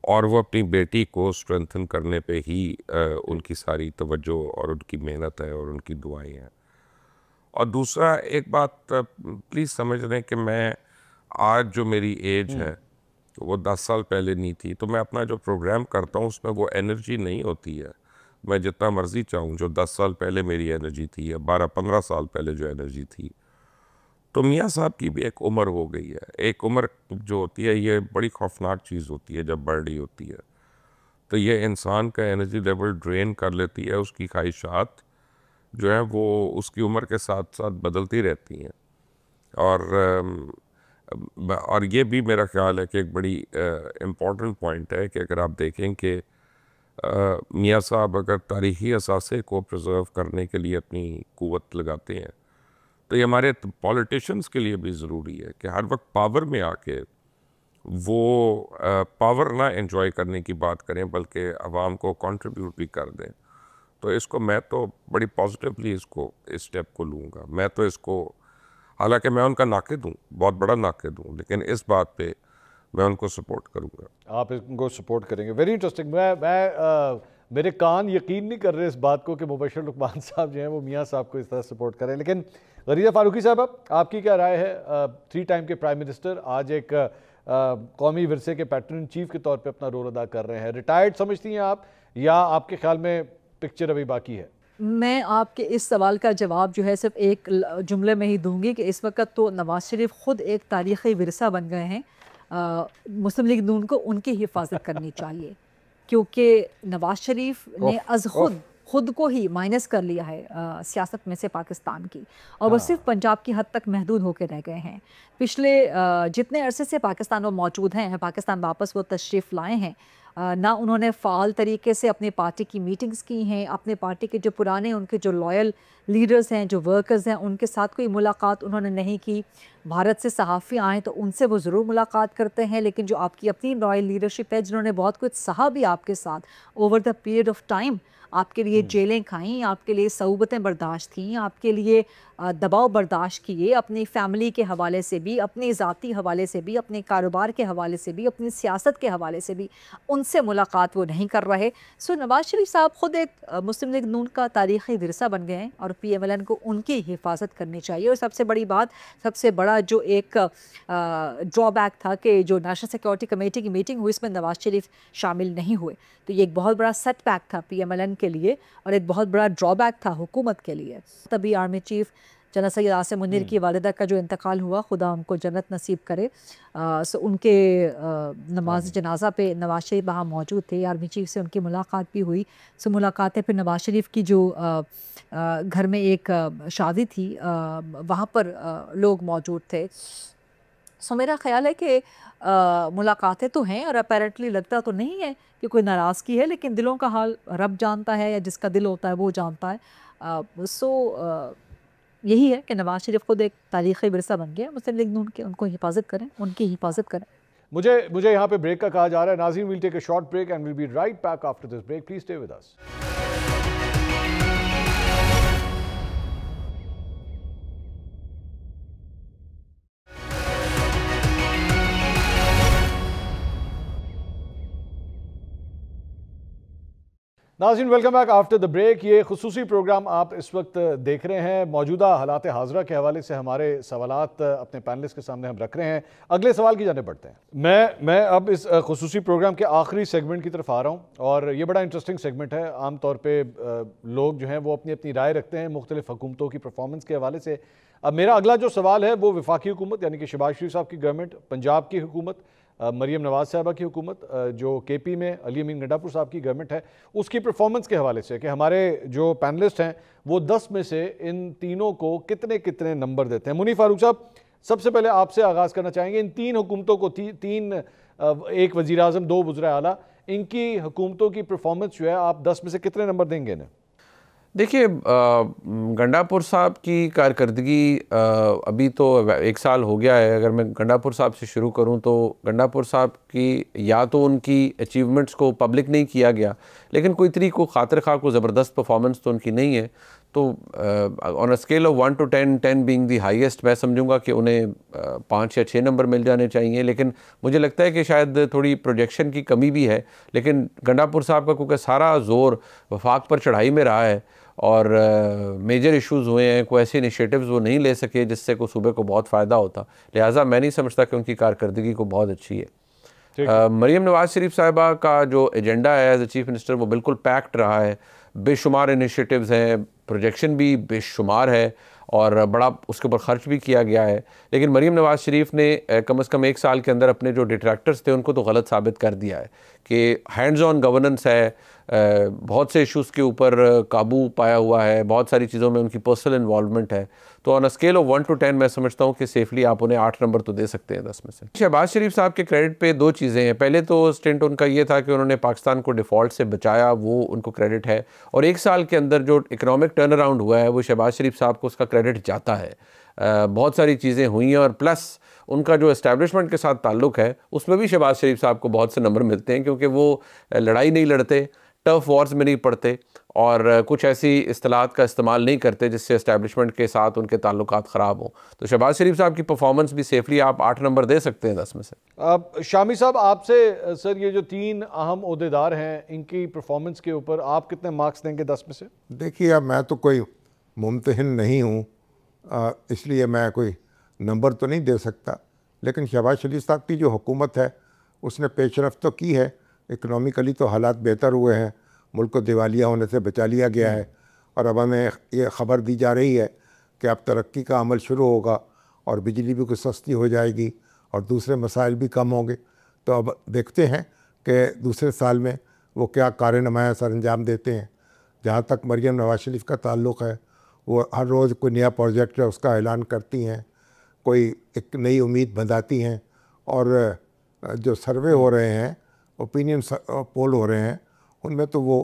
और वो अपनी बेटी को स्ट्रेंथन करने पे ही उनकी सारी तवज्जो और उनकी मेहनत है और उनकी दुआएं हैं। और दूसरा एक बात प्लीज़ समझ लें कि मैं आज जो मेरी एज है वो 10 साल पहले नहीं थी, तो मैं अपना जो प्रोग्राम करता हूँ उसमें वो एनर्जी नहीं होती है। मैं जितना मर्ज़ी चाहूँ, जो 10 साल पहले मेरी एनर्जी थी या 12-15 साल पहले जो एनर्जी थी, तो मियाँ साहब की भी एक उम्र हो गई है। एक उम्र जो होती है ये बड़ी खौफनाक चीज़ होती है जब बढ़ रही होती है, तो ये इंसान का एनर्जी लेवल ड्रेन कर लेती है। उसकी ख्वाहिशात जो हैं वो उसकी उम्र के साथ साथ बदलती रहती हैं। और ये भी मेरा ख्याल है कि एक बड़ी इम्पॉर्टेंट पॉइंट है कि अगर आप देखें कि मियाँ साहब अगर तारीख़ी असासे को प्रिजर्व करने के लिए अपनी क़ुव्वत लगाते हैं, तो ये हमारे पॉलिटिशियंस के लिए भी ज़रूरी है कि हर वक्त पावर में आके वो पावर ना एंजॉय करने की बात करें, बल्कि आवाम को कंट्रीब्यूट भी कर दें। तो इसको मैं तो बड़ी पॉजिटिवली इसको इस स्टेप को लूँगा। मैं तो इसको, हालांकि मैं उनका नाक़िद हूँ, बहुत बड़ा नाक़िद हूँ, लेकिन इस बात पे मैं उनको सपोर्ट करूँगा। आप इनको सपोर्ट करेंगे? Very interesting. मेरे कान यकीन नहीं कर रहे इस बात को कि मुबशर लुकमान साहब जो हैं वो मियाँ साहब को इस तरह सपोर्ट करें। लेकिन गरीदा फारूकी साहब, आपकी क्या राय है? 3 टाइम के प्राइम मिनिस्टर आज एक कौमी विरसे के पैटर्न चीफ के तौर पे अपना रोल अदा कर रहे हैं। रिटायर्ड समझती हैं आप, या आपके ख्याल में पिक्चर अभी बाकी है? मैं आपके इस सवाल का जवाब जो है सिर्फ एक जुमले में ही दूंगी कि इस वक्त तो नवाज़ शरीफ ख़ुद एक तारीख़ी विरसा बन गए हैं। मुस्लिम लीग नून को उनकी हिफाजत करनी चाहिए, क्योंकि नवाज़ शरीफ ने खुद को ही माइनस कर लिया है सियासत में से पाकिस्तान की, और वो सिर्फ पंजाब की हद तक महदूद होकर रह गए हैं। पिछले जितने अरसे से पाकिस्तान वो मौजूद हैं, पाकिस्तान वापस वो तशरीफ़ लाए हैं, ना उन्होंने फ़ाल तरीके से अपने पार्टी की मीटिंग्स की हैं, अपने पार्टी के जो पुराने उनके जो लॉयल लीडर्स हैं, जो वर्कर्स हैं, उनके साथ कोई मुलाकात उन्होंने नहीं की। भारत से सहाफ़ी आएँ तो उनसे वो ज़रूर मुलाकात करते हैं, लेकिन जो आपकी अपनी लॉयल लीडरशिप है, जिन्होंने बहुत कुछ सहा भी आपके साथ over the period of time, आपके लिए जेलें खाईं, आपके लिए सऊबतें बर्दाश्त थीं, आपके लिए दबाव बर्दाश्त किए, अपनी फ़ैमिली के हवाले से भी, अपने ज़ाती हवाले से भी, अपने कारोबार के हवाले से भी, अपनी सियासत के हवाले से भी, उनसे मुलाकात वो नहीं कर रहे। सो नवाज़ शरीफ साहब ख़ुद एक मुस्लिम लीग नून का तारीख़ी विरसा बन गए हैं, और PMLN को उनकी हिफाजत करनी चाहिए। और सबसे बड़ी बात, सबसे बड़ा जो एक ड्रॉबैक था कि जो नेशनल सिक्योरिटी कमेटी की मीटिंग हुई, इसमें नवाज़ शरीफ शामिल नहीं हुए, तो ये एक बहुत बड़ा सेटबैक था PMLN के लिए और एक बहुत बड़ा ड्रॉबैक था हुकूमत के लिए। तभी army chief general Syed Asim Munir की वालिदा का जो इंतकाल हुआ, खुदा उनको जन्नत नसीब करे। सो उनके नमाज जनाजा पे नवाज शरीफ वहाँ मौजूद थे, आर्मी चीफ से उनकी मुलाकात भी हुई। सो मुलाकातें फिर नवाज शरीफ की जो घर में एक शादी थी वहाँ पर लोग मौजूद थे। सो मेरा ख्याल है कि मुलाकातें तो हैं और अपेरेंटली लगता तो नहीं है कि कोई नाराज़गी है, लेकिन दिलों का हाल रब जानता है या जिसका दिल होता है वो जानता है। यही है कि नवाज शरीफ खुद एक तारीख़ी विरसा बन गया। मुस्लिम लीग नून के उनको हिफाजत करें, उनकी हिफाजत करें। मुझे यहाँ पे ब्रेक का कहा जा रहा है। नाज़रीन, will take a short break and will be right back after this break. Please stay with us. नाज़रीन, welcome back after the break. ये खुसूसी प्रोग्राम आप इस वक्त देख रहे हैं। मौजूदा हालात हाज़रा के हवाले से हमारे सवालात अपने पैनलिस्ट के सामने हम रख रहे हैं। अगले सवाल की जाने पड़ते हैं। मैं अब इस खुसूसी प्रोग्राम के आखिरी सेगमेंट की तरफ आ रहा हूँ और ये बड़ा इंटरेस्टिंग सेगमेंट है। आम तौर पर लोग जो हैं वो अपनी अपनी राय रखते हैं मुख्तलिफ हुकूमतों की परफॉर्मेंस के हवाले से। अब मेरा अगला जो सवाल है वो वफाकी हुकूमत यानी कि शहबाज शरीफ साहब की गवर्नमेंट, पंजाब की हुकूमत, मरियम नवाज साहबा की हुकूमत, जो केपी में अली अमीन गंडापुर साहब की गवर्नमेंट है, उसकी परफॉर्मेंस के हवाले से कि हमारे जो पैनलिस्ट हैं वो 10 में से इन तीनों को कितने कितने नंबर देते हैं। मुनीर फारूक साहब, सबसे पहले आपसे आगाज़ करना चाहेंगे। इन तीन हुकूमतों को एक वज़ीर आज़म, 2 वज़ीर आला, इनकी हुकूमतों की परफॉर्मेंस जो है आप 10 में से कितने नंबर देंगे इन्हें? देखिए, गंडापुर साहब की कारकर्दगी अभी तो 1 साल हो गया है। अगर मैं गंडापुर साहब से शुरू करूं तो गंडापुर साहब की या तो उनकी अचीवमेंट्स को पब्लिक नहीं किया गया, लेकिन कोई तरीक़ को खातिर खा को ज़बरदस्त परफॉर्मेंस तो उनकी नहीं है। तो on a scale of 1 to 10, 10 being the highest, मैं समझूंगा कि उन्हें 5 या 6 नंबर मिल जाने चाहिए। लेकिन मुझे लगता है कि शायद थोड़ी प्रोजेक्शन की कमी भी है। लेकिन गंडापुर साहब का क्योंकि सारा जोर वफाक पर चढ़ाई में रहा है और मेजर इश्यूज़ हुए हैं, कोई ऐसे इनिशिएटिव्स वो नहीं ले सके जिससे को सूबे को बहुत फ़ायदा होता, लिहाजा मैं नहीं समझता कि उनकी कारकर्दगी को बहुत अच्छी है। मरियम नवाज शरीफ साहिबा का जो एजेंडा है एज ए चीफ मिनिस्टर वो बिल्कुल पैक्ड रहा है। बेशुमार इनिशिएटिव्स हैं, प्रोजेक्शन भी बेशुमार है और बड़ा उसके ऊपर ख़र्च भी किया गया है। लेकिन मरियम नवाज शरीफ ने कम से कम 1 साल के अंदर अपने जो डिट्रैक्टर्स थे उनको तो गलत साबित कर दिया है कि हैंड्स ऑन गवर्नेंस है, बहुत से इश्यूज़ के ऊपर काबू पाया हुआ है, बहुत सारी चीज़ों में उनकी पर्सनल इन्वॉल्वमेंट है। तो on a scale of 1 to 10 मैं समझता हूँ कि सेफली आप उन्हें 8 नंबर तो दे सकते हैं 10 में से। शहबाज शरीफ साहब के क्रेडिट पे 2 चीज़ें हैं। पहले तो स्टेंट उनका ये था कि उन्होंने पाकिस्तान को डिफ़ॉल्ट से बचाया, वो उनको क्रेडिट है। और 1 साल के अंदर जो इकनॉमिक टर्न अराउंड हुआ है वो शहबाज शरीफ साहब को उसका क्रेडिट जाता है। बहुत सारी चीज़ें हुई हैं और प्लस उनका जो एस्टैब्लिशमेंट के साथ ताल्लुक़ है उसमें भी शहबाज शरीफ साहब को बहुत से नंबर मिलते हैं, क्योंकि वो लड़ाई नहीं लड़ते, टफ वॉर्स में नहीं पड़ते और कुछ ऐसी इस्तिलाहात का इस्तेमाल नहीं करते जिससे एस्टैब्लिशमेंट के साथ उनके ताल्लुकात ख़राब हों। तो शहबाज शरीफ साहब की परफॉर्मेंस भी सेफली आप 8 नंबर दे सकते हैं 10 में से। अब शामी साहब, आपसे सर ये जो 3 अहम ओहदेदार हैं इनकी परफॉर्मेंस के ऊपर आप कितने मार्क्स देंगे 10 में से? देखिए, अब मैं तो कोई मुम्तहिन नहीं हूँ, इसलिए मैं कोई नंबर तो नहीं दे सकता। लेकिन शहबाज शरीफ साहब की जो हुकूमत है उसने पेशरफ्त तो की है। इकनॉमिकली तो हालात बेहतर हुए हैं, मुल्क को दिवालिया होने से बचा लिया गया है और अब हमें ये ख़बर दी जा रही है कि अब तरक्की का अमल शुरू होगा और बिजली भी कुछ सस्ती हो जाएगी और दूसरे मसाइल भी कम होंगे। तो अब देखते हैं कि दूसरे साल में वो क्या कार-ए-नमाया सर अंजाम देते हैं। जहाँ तक मरियम नवाज शरीफ का ताल्लुक़ है, वो हर रोज़ कोई नया प्रोजेक्ट है उसका ऐलान करती हैं, कोई एक नई उम्मीद बंधाती हैं और जो सर्वे हो रहे हैं, ओपिनियन पोल हो रहे हैं, उनमें तो वो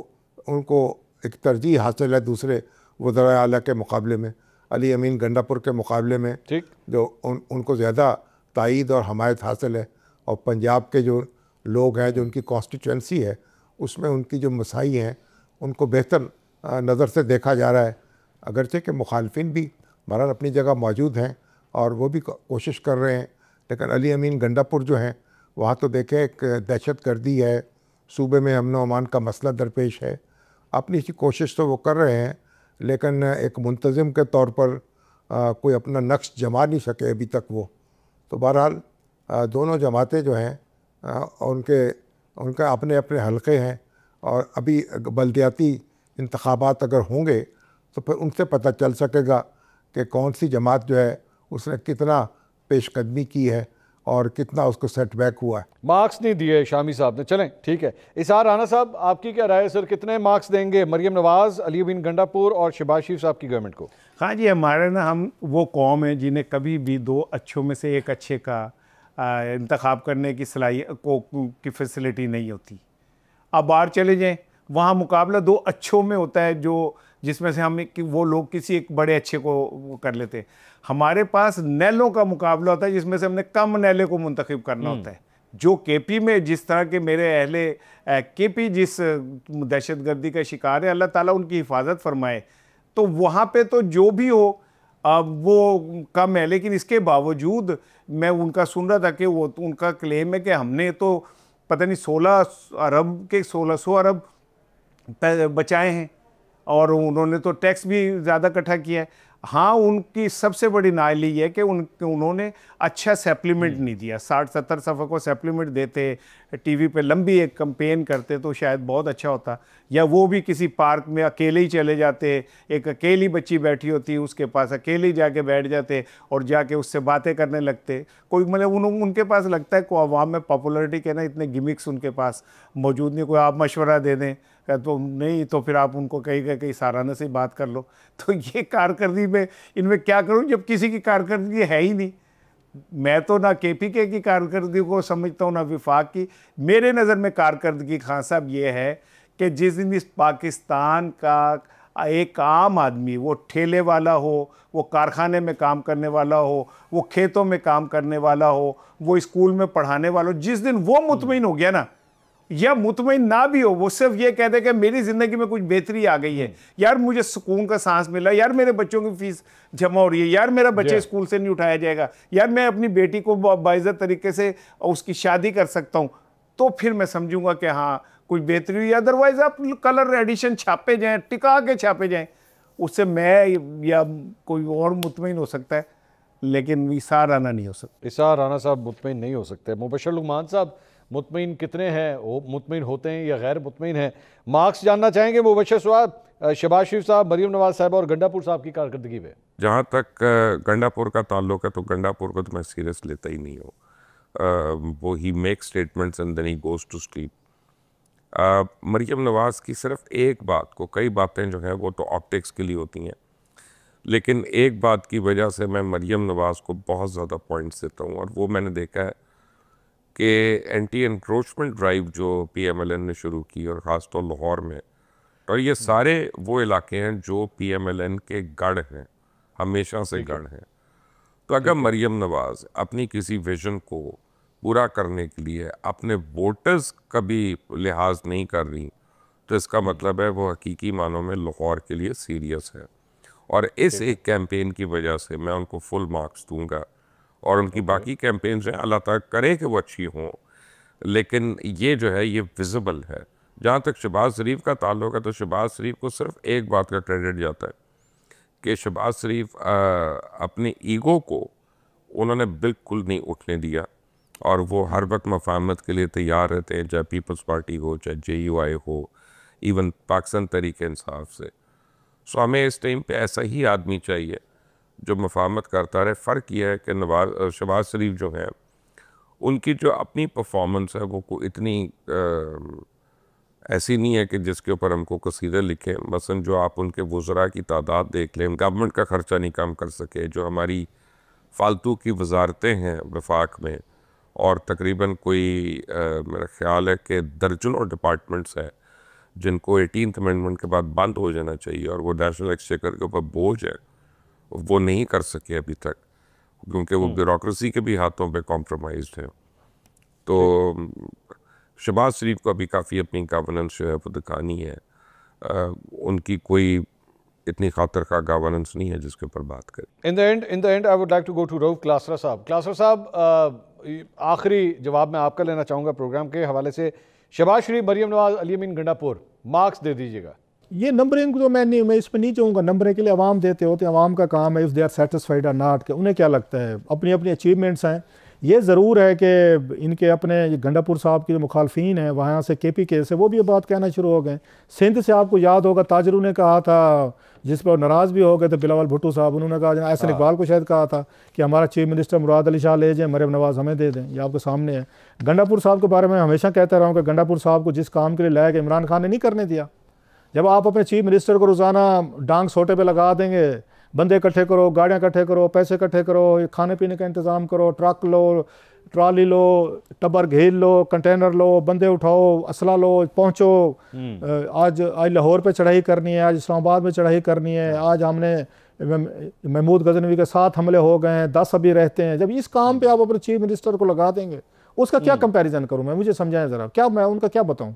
उनको एक तरजीह हासिल है दूसरे वज़ीर आला के मुकाबले में, अली अमीन गंडापुर के मुकाबले में, ठीक, जो उनको ज़्यादा तायीद और हमायत हासिल है। और पंजाब के जो लोग हैं, जो उनकी कॉन्स्टिट्यूंसी है, उसमें उनकी जो मसाई हैं उनको बेहतर नज़र से देखा जा रहा है। अगरचे के मुखालफिन भी बहरहाल अपनी जगह मौजूद हैं और वो भी कोशिश कर रहे हैं, लेकिन अली अमीन गंडापुर जो हैं वहाँ तो देखें एक दहशत गर्दी है, सूबे में अमन अमान का मसला दरपेश है। अपनी सी कोशिश तो वो कर रहे हैं, लेकिन एक मुंतज़िम के तौर पर कोई अपना नक्श जमा नहीं सके अभी तक वो। तो बहरहाल दोनों जमातें जो हैं उनके अपने अपने हलक़े हैं और अभी बल्दियाती इंतखाबात अगर होंगे तो फिर उनसे पता चल सकेगा कि कौन सी जमात जो है उसने कितना पेशकदमी की है और कितना उसको सेटबैक हुआ है। मार्क्स नहीं दिए शामी साहब ने, चलें ठीक है। इसार राना साहब, आपकी क्या राय है सर, कितने मार्क्स देंगे मरियम नवाज़, अली बिन गंडापुर और शहबाज शरीफ साहब की गवर्नमेंट को? हाँ जी, हमारे ना हम वो कौम है जिन्हें कभी भी दो अच्छों में से एक अच्छे का इंतखाब करने की सलाहियत की फैसिलिटी नहीं होती। आप बाहर चले जाएं, वहाँ मुकाबला दो अच्छों में होता है, जो जिसमें से हम वो लोग किसी एक बड़े अच्छे को कर लेते हैं। हमारे पास नैलों का मुकाबला होता है जिसमें से हमने कम नैले को मुंतखब करना होता है। जो केपी में जिस तरह के मेरे अहले केपी जिस दहशतगर्दी का शिकार है, अल्लाह ताला उनकी हिफाजत फरमाए, तो वहाँ पे तो जो भी हो वो कम है। लेकिन इसके बावजूद मैं उनका सुन रहा था कि वो उनका क्लेम है कि हमने तो पता नहीं 16 अरब के 1600 अरब बचाए हैं और उन्होंने तो टैक्स भी ज़्यादा इकट्ठा किया है। हाँ, उनकी सबसे बड़ी नाअहली है कि उन्होंने अच्छा सप्लीमेंट नहीं दिया। 60-70 सफ़ा को सप्लीमेंट देते, टीवी पे लंबी एक कैंपेन करते तो शायद बहुत अच्छा होता। या वो भी किसी पार्क में अकेले ही चले जाते, एक अकेली बच्ची बैठी होती उसके पास अकेले ही जाके बैठ जाते और जाके उससे बातें करने लगते। कोई मतलब उनके पास लगता है को अवाम में पॉपुलरिटी के ना इतने गिमिक्स उनके पास मौजूद नहीं। कोई आप मशवरा दे दें तो नहीं, तो फिर आप उनको कहीं साराना से बात कर लो। तो ये कारकर्दगी में इनमें क्या करूं जब किसी की कारकर्दगी है ही नहीं। मैं तो ना केपीके की कारकर्दगी को समझता हूँ ना विफाक की। मेरे नज़र में कारकर्दगी खान साहब ये है कि जिस दिन इस पाकिस्तान का एक आम आदमी, वो ठेले वाला हो, वो कारखाने में काम करने वाला हो, वो खेतों में काम करने वाला हो, वो स्कूल में पढ़ाने वाला हो, जिस दिन वो मुतमईन हो गया ना, या मुतमईन ना भी हो, वो सिर्फ ये कहते कि मेरी ज़िंदगी में कुछ बेहतरी आ गई है, यार मुझे सुकून का सांस मिला, यार मेरे बच्चों की फीस जमा हो रही है, यार मेरा बच्चे स्कूल से नहीं उठाया जाएगा, यार मैं अपनी बेटी को बाइज़्ज़त तरीके से उसकी शादी कर सकता हूँ, तो फिर मैं समझूंगा कि हाँ कुछ बेहतरी हुई। अदरवाइज आप कलर एडिशन छापे जाएँ, टिका के छापे जाएँ, उससे मैं या कोई और मुतमईन हो सकता है, लेकिन इसार राना नहीं हो सकता। इसार राना साहब मुतमईन नहीं हो सकते। मुबशर लुकमान साहब, मुतमईन कितने हैं, वो मुतमईन होते हैं या गैर मुतमईन हैं? मार्क्स जानना चाहेंगे मुबशर साहब, शहबाज शरीफ साहब, मरियम नवाज साहब और गंडापुर साहब की कारकर्दगी पे। जहाँ तक गंडापुर का ताल्लुक है तो गंडापुर को तो मैं सीरियस लेता ही नहीं हूँ। वो he make statements and then he goes to sleep. Maryam Nawaz की सिर्फ एक बात को, कई बातें जो हैं वो तो ऑप्टिक्स के लिए होती हैं, लेकिन एक बात की वजह से मैं मरियम नवाज़ को बहुत ज़्यादा पॉइंट्स देता हूँ, और वो मैंने देखा है कि एंटी एनक्रोचमेंट ड्राइव जो PMLN ने शुरू की, और ख़ासतौर लाहौर में, और ये सारे वो इलाके हैं जो PMLN के गढ़ हैं, हमेशा से गढ़ हैं। तो अगर मरियम नवाज़ अपनी किसी विजन को पूरा करने के लिए अपने वोटर्स का भी लिहाज नहीं कर रही, तो इसका मतलब है वो हकीकी मानों में लाहौर के लिए सीरियस है। और इस एक कैंपेन की वजह से मैं उनको फुल मार्क्स दूंगा, और उनकी बाकी कैंपेन्स हैं अल्लाह ताला करे कि वो अच्छी हों, लेकिन ये जो है ये विजिबल है। जहाँ तक शहबाज शरीफ का ताल्लुक है तो शहबाज शरीफ को सिर्फ एक बात का क्रेडिट जाता है कि शहबाज शरीफ अपने ईगो को उन्होंने बिल्कुल नहीं उठने दिया, और वो हर वक्त मफाहमत के लिए तैयार रहते हैं, चाहे पीपल्स पार्टी हो, चाहे JUI हो, इवन पाकिस्तान तहरीक इंसाफ से। सो हमें इस टाइम पे ऐसा ही आदमी चाहिए जो मफाहमत करता रहे। फ़र्क यह है कि शहबाज शरीफ जो हैं उनकी जो अपनी परफॉर्मेंस है वो इतनी ऐसी नहीं है कि जिसके ऊपर हमको कसीदे लिखें। मसलन जो आप उनके वज़रा की तादाद देख लें, गवर्नमेंट का ख़र्चा नहीं कम कर सके, जो हमारी फालतू की वजारतें हैं वफाक में, और तकरीबन कोई मेरा ख्याल है कि दर्जनों डिपार्टमेंट्स हैं जिनको 18th अमेंडमेंट के बाद बंद हो जाना चाहिए, और वो नेशनल एक्सचेकर के ऊपर बोझ है, वो नहीं कर सके अभी तक, क्योंकि वो ब्यूरोक्रेसी के भी हाथों पे कॉम्प्रोमाइज्ड है। तो शहबाज शरीफ को अभी काफ़ी अपनी गवर्नेंस जो है वो दिखानी है। उनकी कोई इतनी खातर का गवर्नेंस नहीं है जिसके ऊपर बात करें। In the end I would like to go to Rauf Klasra साहब। क्लासरा साहब, आखिरी जवाब मैं आपका लेना चाहूँगा प्रोग्राम के हवाले से। शहबाज शरीफ, मरियम नवाज, अली बिन गंडापुर, मार्क्स दे दीजिएगा। ये नंबरिंग तो मैं इस पर नहीं चाहूँगा। नंबरिंग के लिए अवाम देते होते हैं, अवाम का काम है इफ़ दे आर सेटिस्फाइड और नॉट, के उन्हें क्या लगता है, अपनी अपनी अचीवमेंट्स हैं। ये ज़रूर है कि इनके अपने गंडापुर साहब की जो मुखालफीन हैं वहाँ से KPK से वो भी ये बात कहना शुरू हो गए। सिंध से आपको याद होगा ताजरू ने कहा था, जिस पर नाराज़ भी हो गए थे बिलावल भुट्टो साहब, उन्होंने कहा एहसन इकबाल को शायद कहा था कि हमारा चीफ मिनिस्टर मुराद अली शाह ले जाएं, मरियम नवाज़ हमें दे दें। ये आपके सामने है। गंडापुर साहब के बारे में हमेशा कहता रहा हूँ कि गंडापुर साहब को जिस काम के लिए लाया कि इमरान खान ने नहीं करने दिया। जब आप अपने चीफ मिनिस्टर को रोज़ाना डांग सोटे पे लगा देंगे, बंदे इकट्ठे करो, गाड़ियाँ इकट्ठे करो, पैसे इकट्ठे करो, खाने पीने का इंतज़ाम करो, ट्रक लो, ट्रॉली लो, टब्बर घेर लो, कंटेनर लो, बंदे उठाओ, असला लो, पहुँचो, आज लाहौर पे चढ़ाई करनी है, आज इस्लामाबाद में चढ़ाई करनी है, आज हमने महमूद गजनवी के 7 हमले हो गए हैं, 10 अभी रहते हैं। जब इस काम पे आप अपने चीफ मिनिस्टर को लगा देंगे, उसका क्या कंपैरिजन करूँ मैं, मुझे समझाएं ज़रा, क्या मैं उनका क्या बताऊँ।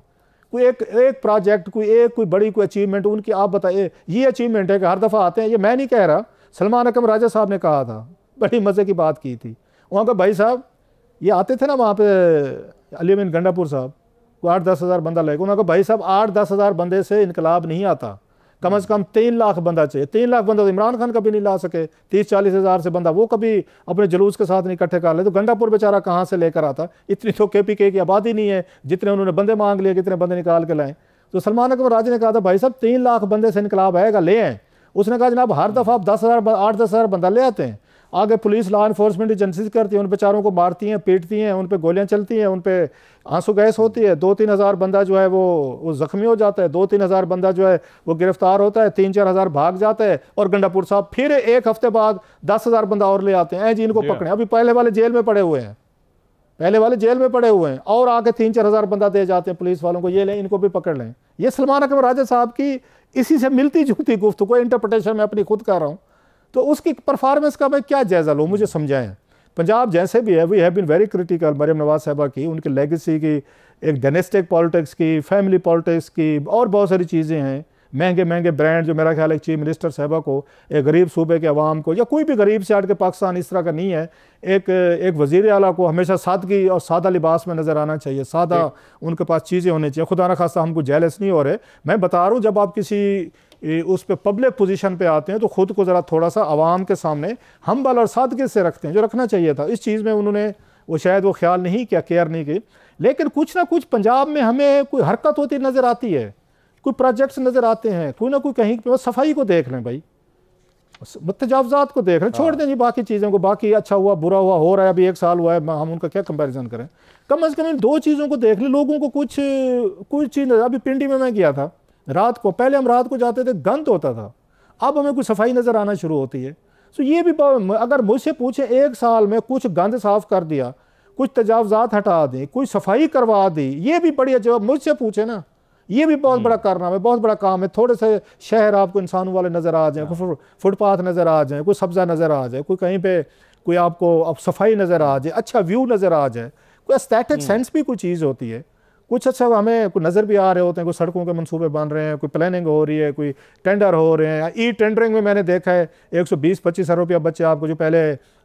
कोई एक प्रोजेक्ट, कोई बड़ी कोई अचीवमेंट उनकी आप बताइए। ये अचीवमेंट है कि हर दफ़ा आते हैं, ये मैं नहीं कह रहा, सलमान अकरम राजा साहब ने कहा था, बड़ी मज़े की बात की थी। वहाँ का भाई साहब ये आते थे ना वहाँ पे अली अमीन गंडापुर साहब को 8-10 हज़ार बंदा लेकर, उन्होंने कहा भाई साहब 8-10 हज़ार बंदे से इनकलाब नहीं आता, कम से कम 3 लाख बंदा चाहिए। 3 लाख बंदा तो इमरान खान कभी नहीं ला सके, 30-40 हज़ार से बंदा वो कभी अपने जुलूस के साथ नहीं इकट्ठे कर ले, तो गंडापुर बेचारा कहाँ से लेकर आता। इतनी तो KPK की आबादी नहीं है, जितने उन्होंने बंदे मांग लिए, कितने बंदे निकाल के लाएँ। तो सलमान अकबर राजा ने कहा था भाई साहब 3 लाख बंदे से इनकलाब आएगा, ले आए। उसने कहा जनाब हर दफ़ा आप 8-10 हज़ार बंदा ले आते हैं, आगे पुलिस लॉ इन्फोर्समेंट एजेंसीज करती है, उन बेचारों को मारती हैं, पीटती हैं, उन पे गोलियां चलती हैं, उन पे आंसू गैस होती है, 2-3 हज़ार बंदा जो है वो ज़ख्मी हो जाता है, 2-3 हज़ार बंदा जो है वो गिरफ्तार होता है, 3-4 हज़ार भाग जाता है, और गंडापुर साहब फिर 1 हफ्ते बाद 10 हज़ार बंदा और ले आते हैं जी इनको पकड़े। अभी पहले वाले जेल में पड़े हुए हैं, और आगे 3-4 हज़ार बंदा दे जाते हैं पुलिस वालों को, ये लें इनको भी पकड़ लें। ये सलमान अकबर राजा साहब की इसी से मिलती जुलती गुफ्तगू, इंटरप्रिटेशन मैं अपनी खुद कर रहा हूँ। तो उसकी परफॉर्मेंस का मैं क्या जायज़ा लूँ, मुझे समझाएं। पंजाब जैसे भी है, we have been very critical Maryam Nawaz साहबा की, उनकी लेगेसी की, एक डायनेस्टिक पॉलिटिक्स की, फैमिली पॉलिटिक्स की, और बहुत सारी चीज़ें हैं। महंगे ब्रांड जो मेरा ख्याल है चीफ मिनिस्टर साहबा को, एक गरीब सूबे के अवाम को, या कोई भी गरीब से हट के पाकिस्तान इस तरह का नहीं है, एक वज़ीर आला को हमेशा सादगी और सादा लिबास में नज़र आना चाहिए, सादा उनके पास चीज़ें होनी चाहिए। खुदा न खास्ता हमको जेलस नहीं हो रहे, मैं बता रहा हूँ जब आप किसी उस पे पब्लिक पोजीशन पे आते हैं तो ख़ुद को ज़रा थोड़ा सा आवाम के सामने हम्बल और सादगी से रखते हैं, जो रखना चाहिए था। इस चीज़ में उन्होंने वो शायद वो ख्याल नहीं किया, केयर नहीं की। लेकिन कुछ ना कुछ पंजाब में हमें कोई हरकत होती नज़र आती है, कोई प्रोजेक्ट्स नज़र आते हैं, कोई ना कोई कहीं पे। सफाई को देख लें भाई, तजावज़ात को देख लें, छोड़ दें जी बाकी चीज़ों को, बाकी अच्छा हुआ बुरा हुआ हो रहा है, अभी 1 साल हुआ है, हम उनका क्या कंपैरिजन करें। कम से कम इन 2 चीज़ों को देख लें, लोगों को कुछ चीज़। अभी पिंडी में मैं गया था रात को, पहले हम रात को जाते थे गंद होता था, अब हमें कुछ सफाई नज़र आना शुरू होती है। तो ये भी अगर मुझसे पूछे 1 साल में कुछ गंद साफ़ कर दिया, कुछ तजावज़ात हटा दी, कुछ सफाई करवा दी, ये भी बढ़िया जवाब मुझसे पूछे ना, ये भी बहुत बड़ा कारनामा है, बहुत बड़ा काम है। थोड़े से शहर आपको इंसानों वाले नज़र आ जाएँ, कोई फुटपाथ नज़र आ जाए, कोई सब्ज़ा नज़र आ जाए, कोई कहीं पे कोई आपको अब सफाई नज़र आ जाए, अच्छा व्यू नज़र आ जाए, कोई एस्थेटिक सेंस भी कोई चीज़ होती है। कुछ अच्छा हमें कोई नज़र भी आ रहे होते हैं, कोई सड़कों के मंसूबे बन रहे हैं, कोई प्लानिंग हो रही है, कोई टेंडर हो रहे हैं। ई टेंडरिंग में मैंने देखा है 120-25 हज़ार रुपया बच्चे आपको, जो पहले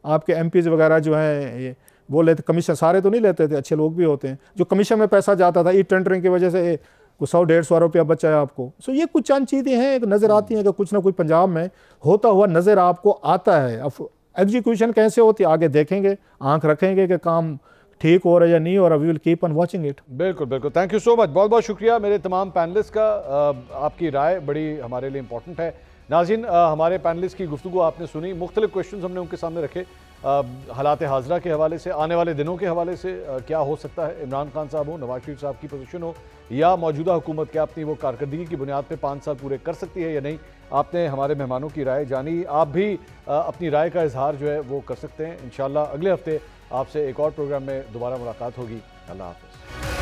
आपके MPs वगैरह जो हैं वो लेते, कमीशन सारे तो नहीं लेते थे, अच्छे लोग भी होते हैं, जो कमीशन में पैसा जाता था ई टेंडरिंग की वजह से कुछ 100-150 रुपया बचा है आपको। सो ये कुछ चंद चीज़ें हैं नज़र आती हैं कि कुछ ना कुछ पंजाब में होता हुआ नज़र आपको आता है। अब एग्जीक्यूशन कैसे होती है आगे देखेंगे, आंख रखेंगे कि काम ठीक हो रहा है या नहीं हो रहा। We will keep on watching it. बिल्कुल बिल्कुल, थैंक यू सो मच, बहुत बहुत शुक्रिया मेरे तमाम पैनलिस्ट का। आपकी राय बड़ी हमारे लिए इंपॉर्टेंट है। नाज़रीन, हमारे पैनलिस्ट की गुफ्तगू आपने सुनी, मुख्तलिफ क्वेश्चन हमने उनके सामने रखे, हालात हाजरा के हवाले से, आने वाले दिनों के हवाले से क्या हो सकता है, इमरान खान साहब हो, नवाज शरीफ साहब की पोजीशन हो, या मौजूदा हुकूमत क्या अपनी वो कारकर्दगी की बुनियाद पे 5 साल पूरे कर सकती है या नहीं। आपने हमारे मेहमानों की राय जानी, आप भी अपनी राय का इजहार जो है वो कर सकते हैं। इंशाल्लाह अगले हफ्ते आपसे एक और प्रोग्राम में दोबारा मुलाकात होगी। अल्लाह हाफ़िज़।